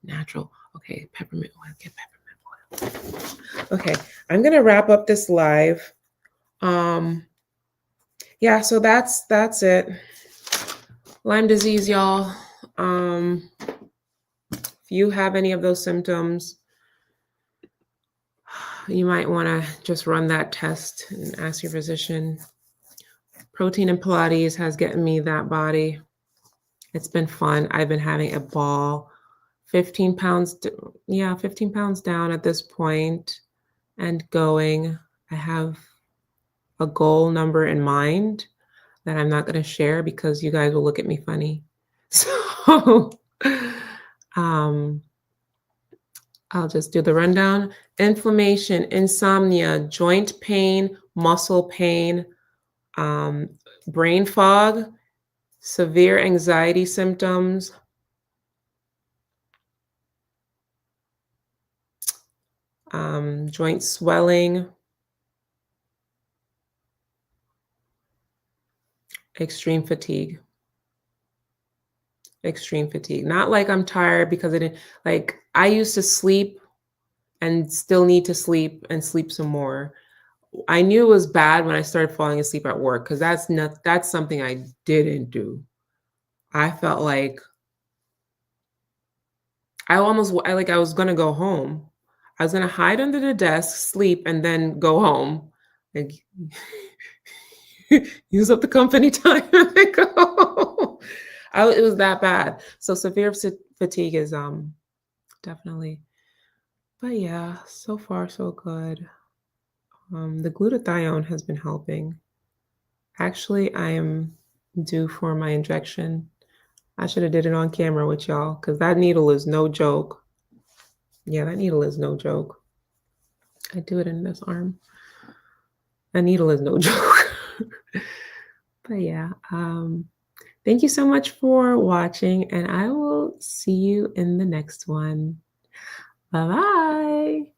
natural. Okay, peppermint oil. Get peppermint oil. Okay, I'm gonna wrap up this live. Yeah, so that's it. Lyme disease, y'all. If you have any of those symptoms, you might want to just run that test and ask your physician. Protein and Pilates has gotten me that body. It's been fun. I've been having a ball. 15 pounds, 15 pounds down at this point and going. I have a goal number in mind that I'm not going to share because you guys will look at me funny. So, I'll just do the rundown. Inflammation, insomnia, joint pain, muscle pain, brain fog, severe anxiety symptoms, joint swelling, extreme fatigue. Extreme fatigue. Not like I'm tired because I used to sleep and still need to sleep and sleep some more. I knew it was bad when I started falling asleep at work because that's something I didn't do. I felt like I was gonna go home. I was gonna hide under the desk, sleep, and then go home. Like use up the company time and then go home. It was that bad. So severe fatigue is definitely. But yeah, so far so good. The glutathione has been helping. Actually, I am due for my injection. I should have did it on camera with y'all because that needle is no joke. Yeah, that needle is no joke. I do it in this arm. That needle is no joke. But yeah, thank you so much for watching, and I will see you in the next one. Bye bye.